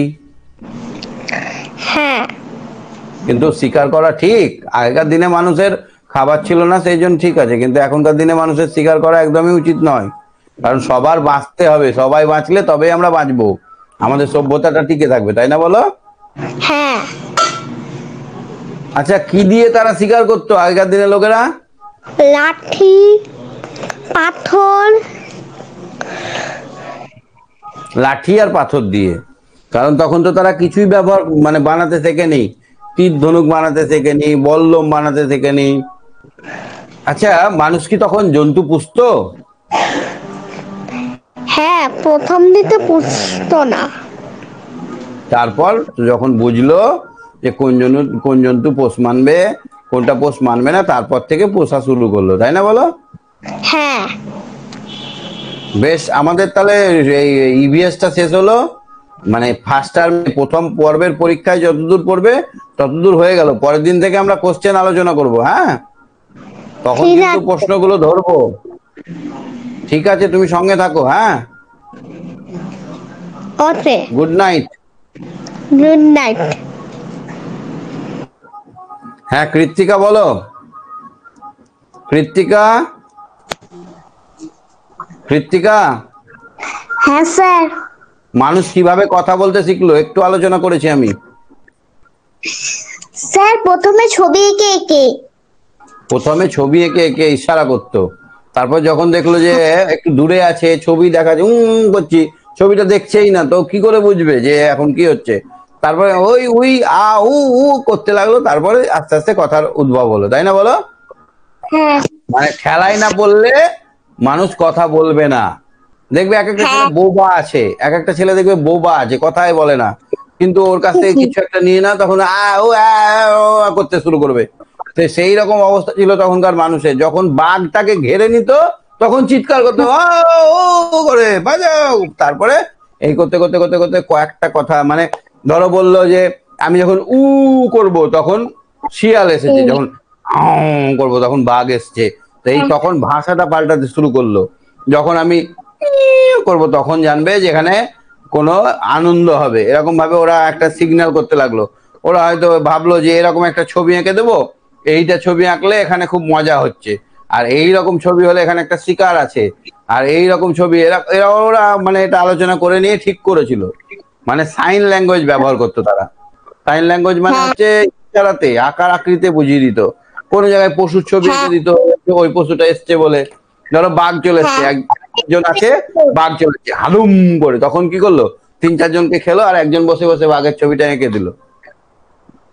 Speaker 3: হ্যাঁ।
Speaker 1: কিন্তু শিকার করা ঠিক। আগেকার দিনে মানুষের খাবার ছিল না সেই জন্য ঠিক আছে, কিন্তু এখনকার দিনে মানুষের শিকার করা একদমই উচিত নয়। কারণ সবার বাঁচতে হবে, সবাই বাঁচলে তবেই আমরা বাঁচবো, আমাদের সভ্যতাটা টিকে থাকবে, তাই না বলো?
Speaker 3: হ্যাঁ।
Speaker 1: আচ্ছা, কি দিয়ে তারা শিকার করতো আগেকার দিনের লোকেরা?
Speaker 3: লাঠি, পাথর।
Speaker 1: লাঠি আর পাথর দিয়ে। কারণ তখন তো তারা কিছুই ব্যবহার বানাতে শেখেনি, তীর ধনুক বানাতে শেখেনি, বল্লম বানাতে শেখেনি। আচ্ছা, মানুষ কি তখন জন্তু পুষতো?
Speaker 3: হ্যাঁ, প্রথম দিকে পুষতো না।
Speaker 1: তারপর যখন বুঝলো যে কোন জন্তু পোষ মানবে, কোনটা পোষ মানবে না, তারপর থেকে পোষা শুরু করলো, তাই না বলো?
Speaker 3: হ্যাঁ।
Speaker 1: বেশ, আমাদের তাহলে এই ইভিএসটা শেষ হলো, ফার্স্ট টার্ম প্রথম পর্বের পরীক্ষায় যতদূর পড়বে ততদূর হয়ে গেল। পরের দিন থেকে আমরা কোশ্চেন আলোচনা করব। হ্যাঁ, তখন কিন্তু প্রশ্নগুলো ধরবো। ঠিক আছে, তুমি সঙ্গে থাকো। হ্যাঁ,
Speaker 3: ওকে,
Speaker 1: গুড নাইট।
Speaker 3: Good night.
Speaker 1: হ্যাঁ, কৃত্তিকা বলো। কৃত্তিকা, কৃত্তিকা।
Speaker 3: হ্যাঁ স্যার।
Speaker 1: মানুষ কিভাবে কথা বলতে শিখলো একটু আলোচনা করেছি আমি।
Speaker 3: স্যার প্রথমে ছবি এঁকে এঁকে।
Speaker 1: প্রথমে ছবি এঁকে এঁকে ইশারা করতো। তারপর যখন দেখলো যে একটু দূরে আছে, ছবি দেখা যায় করছি, ছবিটা দেখছেই না, তো কি করে বুঝবে যে এখন কি হচ্ছে? তারপরে ওই উই আ উ উ করতে লাগলো, তারপরে আস্তে আস্তে কথার উদ্ভব হলো, তাই না বলো?
Speaker 3: হ্যাঁ।
Speaker 1: খেলায় না বললে মানুষ কথা বলবে না। দেখবে এক একটা ছেলে বোবা আছে, এক একটা ছেলে দেখবে বোবা আছে, কথাই বলে না। কিন্তু ওর কাছ থেকে কিছু একটা নিয়ে না, তখন করতে শুরু করবে। তো সেই রকম অবস্থা ছিল তখনকার মানুষের। যখন বাঘটাকে ঘেরে নিত তখন চিৎকার করতো, ও করে বাজাও। তারপরে এই করতে করতে করতে করতে কয়েকটা কথা, মানে ধরো বললো যে আমি যখন করব তখন শিয়াল এসেছে, যখন করবো তখন বাঘ এসছে। তো এই তখন ভাষাটা পাল্টাতে শুরু করলো। যখন আমি করব তখন জানবে যে এখানে কোনো আনন্দ হবে। এরকম ভাবে ওরা একটা সিগন্যাল করতে লাগলো। ওরা হয়তো ভাবলো যে এরকম একটা ছবি এঁকে দেবো, এইটা ছবি আঁকলে এখানে খুব মজা হচ্ছে, আর এই রকম ছবি হলে এখানে একটা শিকার আছে, আর এই রকম ছবি এরা ওরা মানে এটা আলোচনা করে নিয়ে ঠিক করেছিল। মানে সাইন ল্যাঙ্গুয়েজ ব্যবহার করতো তারা। সাইন ল্যাঙ্গুয়েজ মানে হচ্ছে ইশারাতে আকার আকৃতিতে বুঝিয়ে দিত। কোনো জায়গায় পশুর ছবি এঁকে দিত, ওই পশুটা এসছে বলে। ধরো বাঘ চলে এসছে, একজন আছে, বাঘ চলে এসছে হালুম করে, তখন কি করলো 3-4 জনকে খেলো, আর একজন বসে বসে বাঘের ছবিটা এঁকে দিল।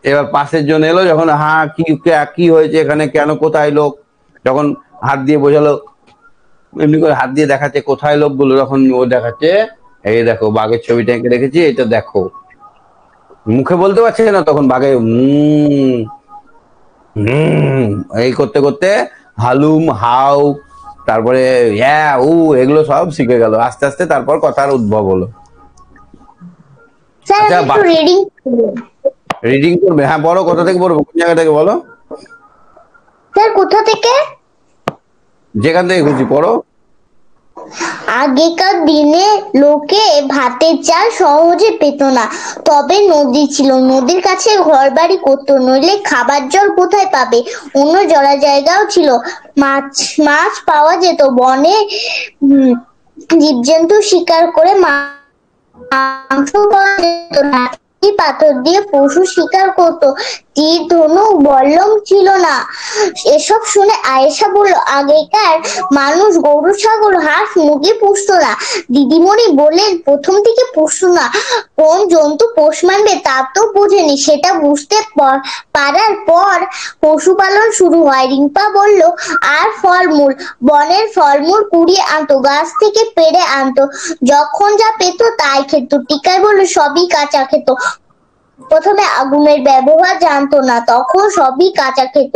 Speaker 1: এবার পাশের জন এলো, যখন কি হয়েছে এখানে, কেন, কোথায় লোক, যখন হাত দিয়ে বোঝালো, এমনি করে হাত দিয়ে দেখাচ্ছে কোথায় লোকগুলো, তখন ও দেখাচ্ছে এই দেখো বাঘের ছবিটা এঁকে রেখেছি, এটা দেখো। মুখে বলতে পারছে না তখন, বাঘে এই করতে করতে হালুম হাউ, তারপরে এগুলো সব শিখে গেল আস্তে আস্তে। তারপর কথার উদ্ভব হলো।
Speaker 2: স্যার আমি একটু রিডিং
Speaker 1: রিডিং করবে? হ্যাঁ বলো, কোথা থেকে পড়বো, কোন জায়গা থেকে বলো?
Speaker 2: স্যার কোথা থেকে?
Speaker 1: যেখান থেকে খুশি পড়ো।
Speaker 2: আগেকার দিনে লোকে ভাতের চাল সহজে পেত না, তবে নদী ছিল, নদীর কাছে ঘর বাড়ি করতো, নইলে খাবার জল কোথায় পাবে। অন্য জলা জায়গাও ছিল, মাছ মাছ পাওয়া যেত, বনে জীবজন্তু শিকার করে মাংস পাওয়া যেত, পাথর দিয়ে পশু শিকার করতো, তীর ধনুক বল্লম ছিল না। এসব শুনে আয়েশা বলল, আগেকার মানুষ গরু ছাগল হাঁস মুরগি পুষতো না। দিদিমণি বললেন, প্রথম দিকে পুষতো না, কোন জন্তু পোষ মানবে তা তো বোঝেনি, সেটা বুঝতে পারার পর পশুপালন শুরু হয়। রিম্পা বলল, আর ফলমূল, বনের ফলমূল কুড়িয়ে আনতো, গাছ থেকে পেড়ে আনতো, যখন যা পেত তাই খেত। টিকাই বলল, সবই কাঁচা খেত, প্রথমে আগুনের ব্যবহার জানতো না, তখন সবই কাঁচা খেত,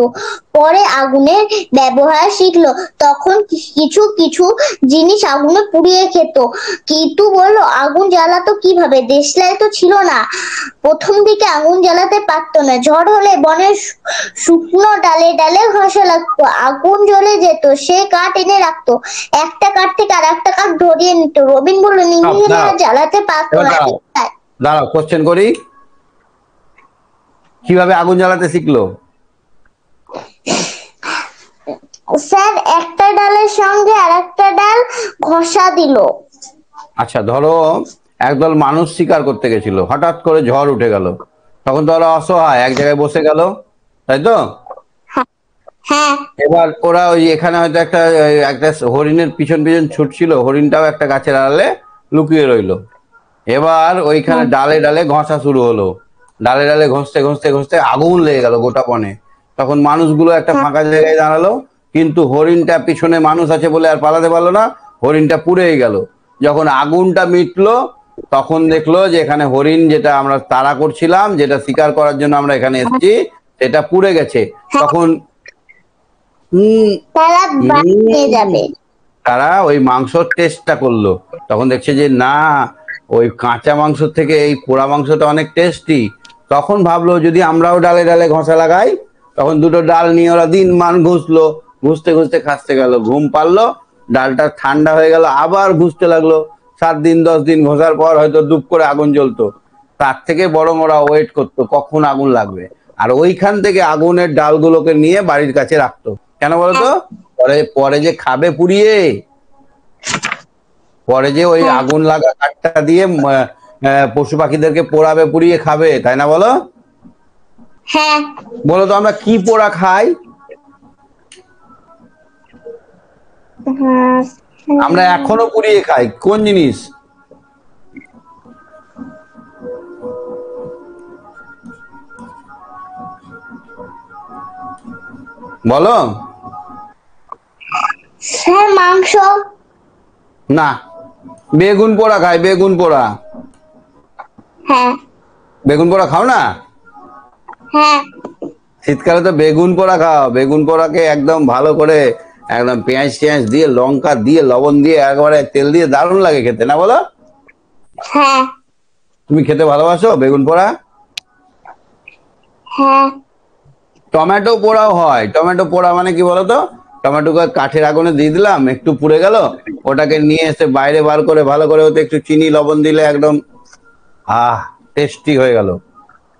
Speaker 2: পরে আগুনের ব্যবহার শিখলো, তখন কিছু কিছু জিনিস আগুনে পুড়িয়ে খেত। কিন্তু বললো, আগুন জ্বালাতো কিভাবে, দেশলাই তো ছিল না, প্রথম দিকে আগুন জ্বালাতে পারতো না, ঝড় হলে বনের শুকনো ডালে ডালে ঘষা লাগতো, আগুন জ্বলে যেত, সে কাঠ এনে রাখতো, একটা কাঠ থেকে আর একটা কাঠ ধরিয়ে নিত। রবিন বললো, নিভিয়ে জ্বালাতে পারতো না।
Speaker 1: দাঁড়াও, কোশ্চেন করি, কিভাবে আগুন জ্বালাতে শিখলো?
Speaker 2: স্যার একটা ডালের সঙ্গে আরেকটা ডাল ঘষা দিল।
Speaker 1: আচ্ছা, ধরো একদল মানুষ শিকার করতে গেছিল, হঠাৎ করে ঝড় উঠে গেল, তখন তো ওরা অসহায়, এক জায়গায় বসে গেল, তাই তো?
Speaker 2: হ্যাঁ।
Speaker 1: এবার ওরা ওই এখানে হয়তো একটা একটা হরিণের পিছন পিছন ছুটছিল, হরিণটাও একটা গাছের আড়ালে লুকিয়ে রইলো। এবার ওইখানে ডালে ডালে ঘষা শুরু হলো, ডালে ডালে ঘষতে ঘষতে ঘষতে আগুন লেগে গেল গোটা বনে। তখন মানুষগুলো একটা ফাঁকা জায়গায় দাঁড়ালো, কিন্তু হরিণটা পিছনে মানুষ আছে বলে আর পালাতে পারলো না, হরিণটা পুড়েই গেল। যখন আগুনটা মিটলো তখন দেখলো যে এখানে হরিণ, যেটা আমরা তাড়া করছিলাম, যেটা শিকার করার জন্য আমরা এখানে এসেছি, সেটা পুড়ে গেছে। তখন তারা ওই মাংসর টেস্টটা করলো, তখন দেখছে যে না, ওই কাঁচা মাংস থেকে এই পোড়া মাংসটা অনেক টেস্টি। তখন ভাবলো যদি আমরাও ডালে ডালে ঘষা লাগাই। তখন দুটো ডাল নিয়ে ওরা দিন মান ঘুষলো, ঘুষতে ঘুষতে খাসতে গেল, ঘুম পারলো, ডালটা ঠান্ডা হয়ে গেল, আবার ঘুষতে লাগলো। 7 দিন 10 দিন ঘষার পর হয়তো দুপ করে আগুন জ্বলতো। তার থেকে বরং ওরা ওয়েট করতো কখন আগুন লাগবে, আর ওইখান থেকে আগুনের ডালগুলোকে নিয়ে বাড়ির কাছে রাখতো। কেন বলতো? পরে যে খাবে পুড়িয়ে, পরে যে ওই আগুন লাগা কাঠটা দিয়ে পশু পাখিদেরকে পোড়াবে, পুড়িয়ে খাবে, তাই না বলো?
Speaker 2: হ্যাঁ।
Speaker 1: বলো তো আমরা কি পোড়া খাই? আমরা এখনো পুড়িয়ে খাই কোন জিনিস? বলো।
Speaker 2: স্যার মাংস।
Speaker 1: না, বেগুন পোড়া খাই, বেগুন পোড়া।
Speaker 2: হ্যাঁ।
Speaker 1: বেগুন পোড়া খাও না?
Speaker 3: হ্যাঁ
Speaker 1: শীতকালে তো বেগুন পোড়া খাও। বেগুন পোড়াকে একদম ভালো করে একদম পেঁয়াজ টেঁয়াজ দিয়ে, লঙ্কা দিয়ে, লবণ দিয়ে, একবারে তেল দিয়ে দারুণ লাগে খেতে, না বলো?
Speaker 3: হ্যাঁ
Speaker 1: তুমি খেতে ভালোবাসো বেগুন পোড়া?
Speaker 3: হ্যাঁ
Speaker 1: টমেটো পোড়াও হয়। টমেটো পোড়া মানে কি বলতো? টমেটোকে কাঠের আগুনে দিয়ে দিলাম, একটু পুড়ে গেল, ওটাকে নিয়ে এসে বাইরে বার করে ভালো করে ওতে একটু চিনি লবণ দিলে একদম টেস্টি হয়ে গেল।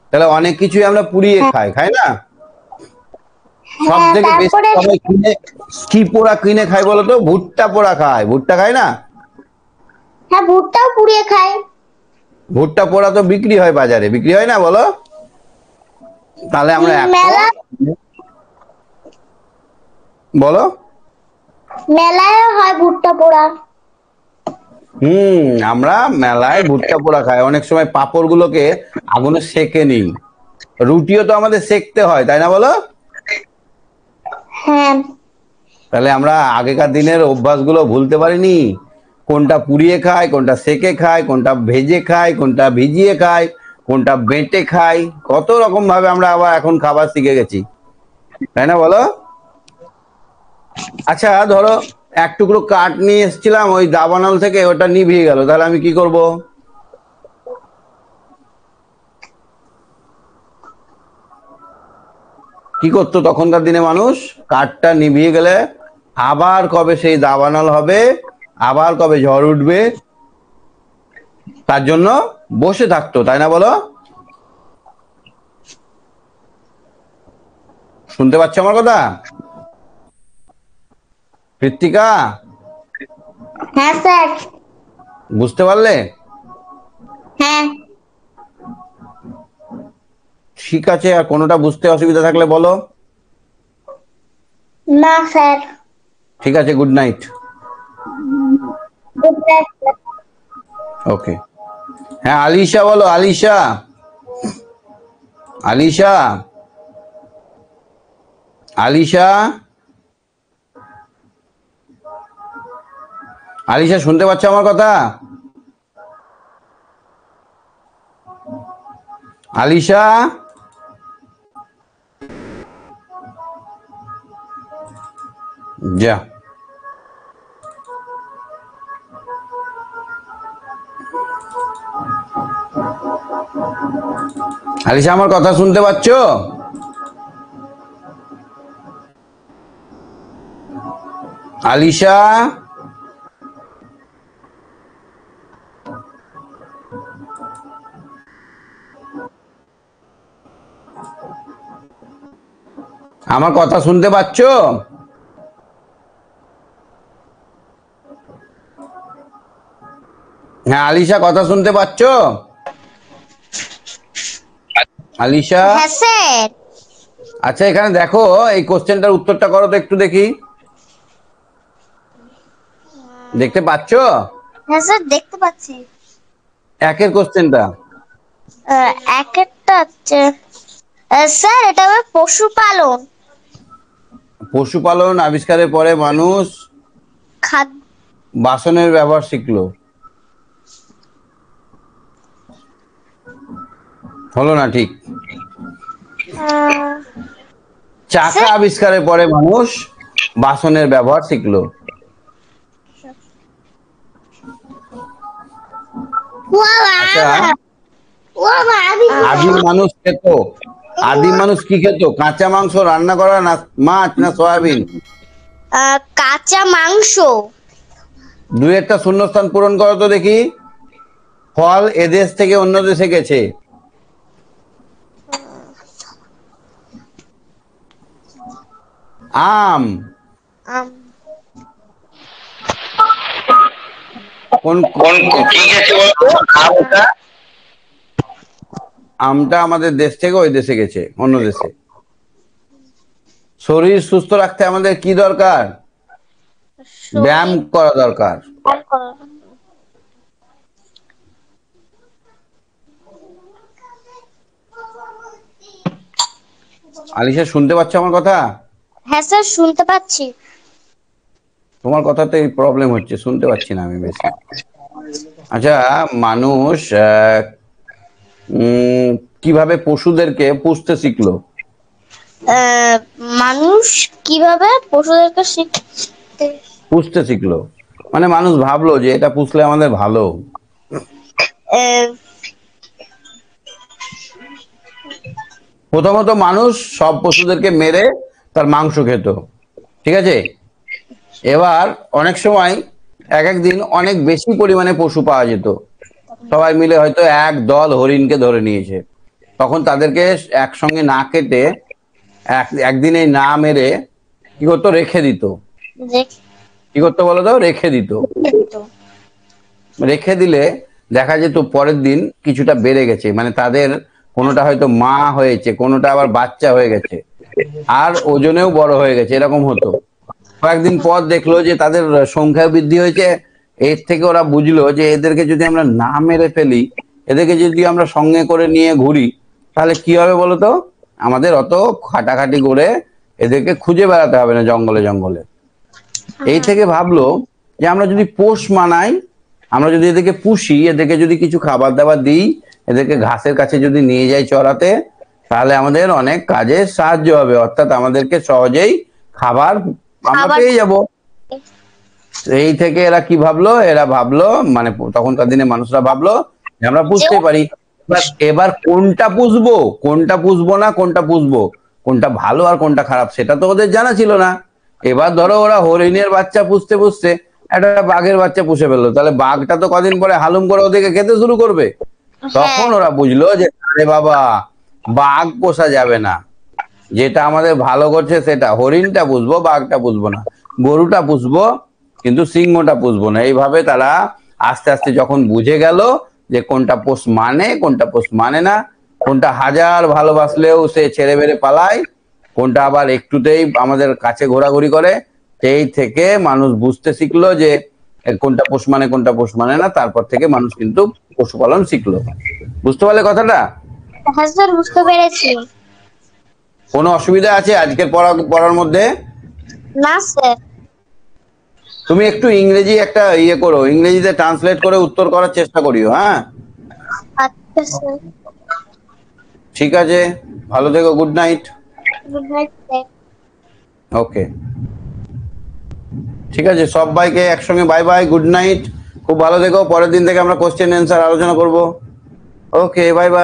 Speaker 1: তাহলে অনেক কিছুই আমরা পুড়িয়ে খাই, খাই না? সব থেকে বেশি
Speaker 3: তারপরে
Speaker 1: সবাই কিনে কি পোড়া কিনে খাই বলতো? ভুট্টা পোড়া খায়। ভুট্টা খায় না?
Speaker 3: হ্যাঁ ভুট্টাও পুড়িয়ে খায়।
Speaker 1: ভুট্টা পোড়া তো বিক্রি হয় বাজারে, বিক্রি হয় না বলো? তাহলে আমরা
Speaker 3: মেলা
Speaker 1: বলো
Speaker 3: মেলায় হয় ভুট্টা পোড়া।
Speaker 1: আমরা মেলায় ভুট্টা পোড়া খাই। অনেক সময় পাঁপড় গুলোকে আগুনে সেকে নিই। রুটিও তো আমাদের সেকতে হয়, তাই না বলো?
Speaker 3: হ্যাঁ
Speaker 1: তাহলে আমরা আগেকার দিনের অভ্যাসগুলো ভুলতে পারিনি। কোনটা পুড়িয়ে খাই, কোনটা সেকে খাই, কোনটা ভেজে খাই, কোনটা ভিজিয়ে খাই, কোনটা বেটে খাই, কত রকম ভাবে আমরা আবার এখন খাবার শিখে গেছি, তাই না বলো? আচ্ছা ধরো এক টুকরো কাঠ নিয়ে এসেছিলাম ওই দাবানল থেকে, ওটা নিভিয়ে গেল, তাহলে আমি কি করব? কি করতো তখনকার দিনে মানুষ? কাঠটা নিভিয়ে গেলে আবার কবে সেই দাবানল হবে, আবার কবে ঝড় উঠবে, তার জন্য বসে থাকতো, তাই না বলো? শুনতে পাচ্ছ আমার কথা কৃত্তিকা?
Speaker 3: হ্যাঁ স্যার।
Speaker 1: বুঝতে পারলে?
Speaker 3: হ্যাঁ
Speaker 1: ঠিক আছে, আর কোনোটা বুঝতে অসুবিধা থাকলে বলো।
Speaker 3: না স্যার।
Speaker 1: ঠিক আছে, good night.
Speaker 3: Good night.
Speaker 1: Okay. হ্যাঁ আলিশা বলো, আলিশা। আলিশা, আলিশা, আলিশা শুনতে পাচ্ছ আমার কথা? আলিশা, যা। আলিশা আমার কথা শুনতে পাচ্ছ? আলিশা, আমার কথা শুনতে পাচ্ছ? হ্যাঁ আলিশা, কথা শুনতে পাচ্ছ? আলিশা,
Speaker 3: হ্যাঁ স্যার।
Speaker 1: আচ্ছা এখানে দেখো, এই কোশ্চেনটার উত্তরটা করো তো একটু দেখি। দেখতে পাচ্ছ?
Speaker 3: হ্যাঁ স্যার দেখতে পাচ্ছি।
Speaker 1: একের কোশ্চেনটা।
Speaker 3: এক একটা হচ্ছে স্যার এটা হবে পশুপালন।
Speaker 1: পশুপালন আবিষ্কারের পরে মানুষ
Speaker 3: খাদ্য
Speaker 1: বাসনের ব্যবহার শিখলো, হলো না? ঠিক। চাকা আবিষ্কারের পরে মানুষ বাসনের ব্যবহার শিখলো। আচ্ছা, আদিম মানুষ খেত, আদিম মানুষ কি খেত? কাঁচা মাংস রান্না করা, না মাছ, না সয়াবিন?
Speaker 3: কাঁচা মাংস।
Speaker 1: দুই একটা শূন্যস্থান পূরণ করো তো দেখি। ফল এদেশ থেকে অন্য দেশে গেছে। আম। কোন কি গেছে বলতো? আমটা আমাদের দেশ থেকে ওই দেশে গেছে, অন্য দেশে। শরীর সুস্থ রাখতে আমাদের কি দরকার? ব্যায়াম করা দরকার। আলিশা শুনতে পাচ্ছ আমার কথা?
Speaker 3: হ্যাঁ স্যার শুনতে পাচ্ছি।
Speaker 1: তোমার কথাতে এই প্রবলেম হচ্ছে, শুনতে পাচ্ছি না আমি বেশি। আচ্ছা, মানুষ কিভাবে পশুদেরকে পুষতে শিখলো?
Speaker 3: মানুষ কিভাবে পশুদেরকে
Speaker 1: পুষতে শিখলো মানে মানুষ ভাবলো যে এটা পুষলে আমাদের ভালো। প্রথমত মানুষ সব পশুদেরকে মেরে তার মাংস খেত, ঠিক আছে। এবার অনেক সময় এক একদিন অনেক বেশি পরিমাণে পশু পাওয়া যেত, সবাই মিলে হয়তো এক দল হরিণকে ধরে নিয়েছে, তখন তাদেরকে একসঙ্গে না কেটে একদিনে না মেরে কি করতো, রেখে দিত। কি করতো বলো তো? রেখে দিত। রেখে দিলে দেখা যেত পরের দিন কিছুটা বেড়ে গেছে, মানে তাদের কোনোটা হয়তো মা হয়েছে, কোনোটা আবার বাচ্চা হয়ে গেছে, আর ওজনেও বড় হয়ে গেছে, এরকম হতো। কয়েকদিন পর দেখলো যে তাদের সংখ্যা বৃদ্ধি হয়েছে। এর থেকে ওরা বুঝলো যে এদেরকে যদি আমরা না মেরে ফেলি, এদেরকে যদি আমরা সঙ্গে করে নিয়ে ঘুরি, তাহলে কি হবে বলতো? আমাদের অত খাটাখাটি করে এদেরকে খুঁজে বেড়াতে হবে না জঙ্গলে জঙ্গলে। এই থেকে ভাবলো যে আমরা যদি পোষ মানাই, আমরা যদি এদেরকে পুষি, এদেরকে যদি কিছু খাবার দাবার দিই, এদেরকে ঘাসের কাছে যদি নিয়ে যাই চড়াতে, তাহলে আমাদের অনেক কাজে সাহায্য হবে, অর্থাৎ আমাদেরকে সহজেই খাবার আমরা পেয়ে যাব। এই থেকে এরা কি ভাবলো? এরা ভাবলো, মানে তখনকার দিনে মানুষরা ভাবলো যে আমরা পুষতে পারি। এবার কোনটা পুষবো, কোনটা পুষবো না, কোনটা পুষবো, কোনটা ভালো আর কোনটা খারাপ, সেটা তো ওদের জানা ছিল না। এবার ধরো ওরা হরিণের বাচ্চা পুষতে পুষতে একটা বাঘের বাচ্চা পুষে ফেললো, তাহলে বাঘটা তো কদিন পরে হালুম করে ওদেরকে খেতে শুরু করবে। তখন ওরা বুঝলো যে আরে বাবা, বাঘ পোষা যাবে না, যেটা আমাদের ভালো করছে সেটা, হরিণটা পুষবো, বাঘটা পুষবো না, গরুটা পুষবো কিন্তু সিংহটা পুষবো না। এইভাবে তারা আস্তে আস্তে যখন বুঝে গেল যে কোনটা পোষ মানে, কোনটা পোষ মানে না, কোনটা হাজার ভালোবাসলেও সে ছেড়ে বেড়ে পালায়, কোনটা আবার একটুতেই আমাদের কাছে ঘোরাঘুরি করে, সেই থেকে মানুষ বুঝতে শিখলো যে কোনটা পোষ মানে, কোনটা পোষ মানে না। তারপর থেকে মানুষ কিন্তু পশুপালন শিখলো। বুঝতে পারলে কথাটা?
Speaker 3: হ্যাঁ স্যার, বুঝতে পেরেছি।
Speaker 1: কোনো অসুবিধা আছে আজকের পড়ার মধ্যে?
Speaker 3: না স্যার।
Speaker 1: তুমি একটু ইংরেজি একটা করো, ইংরেজিতে ট্রান্সলেট করে উত্তর করার চেষ্টা করিও। হ্যাঁ,
Speaker 3: আচ্ছা স্যার।
Speaker 1: ঠিক আছে, ভালো থেকো, good night.
Speaker 3: Good night sir.
Speaker 1: Okay, ঠিক আছে, সবাইকে একসঙ্গে বাই বাই, গুড নাইট, খুব ভালো থেকো। পরের দিন থেকে আমরা কোশ্চেন অ্যান্সার আলোচনা করব। ওকে, বাই বাই।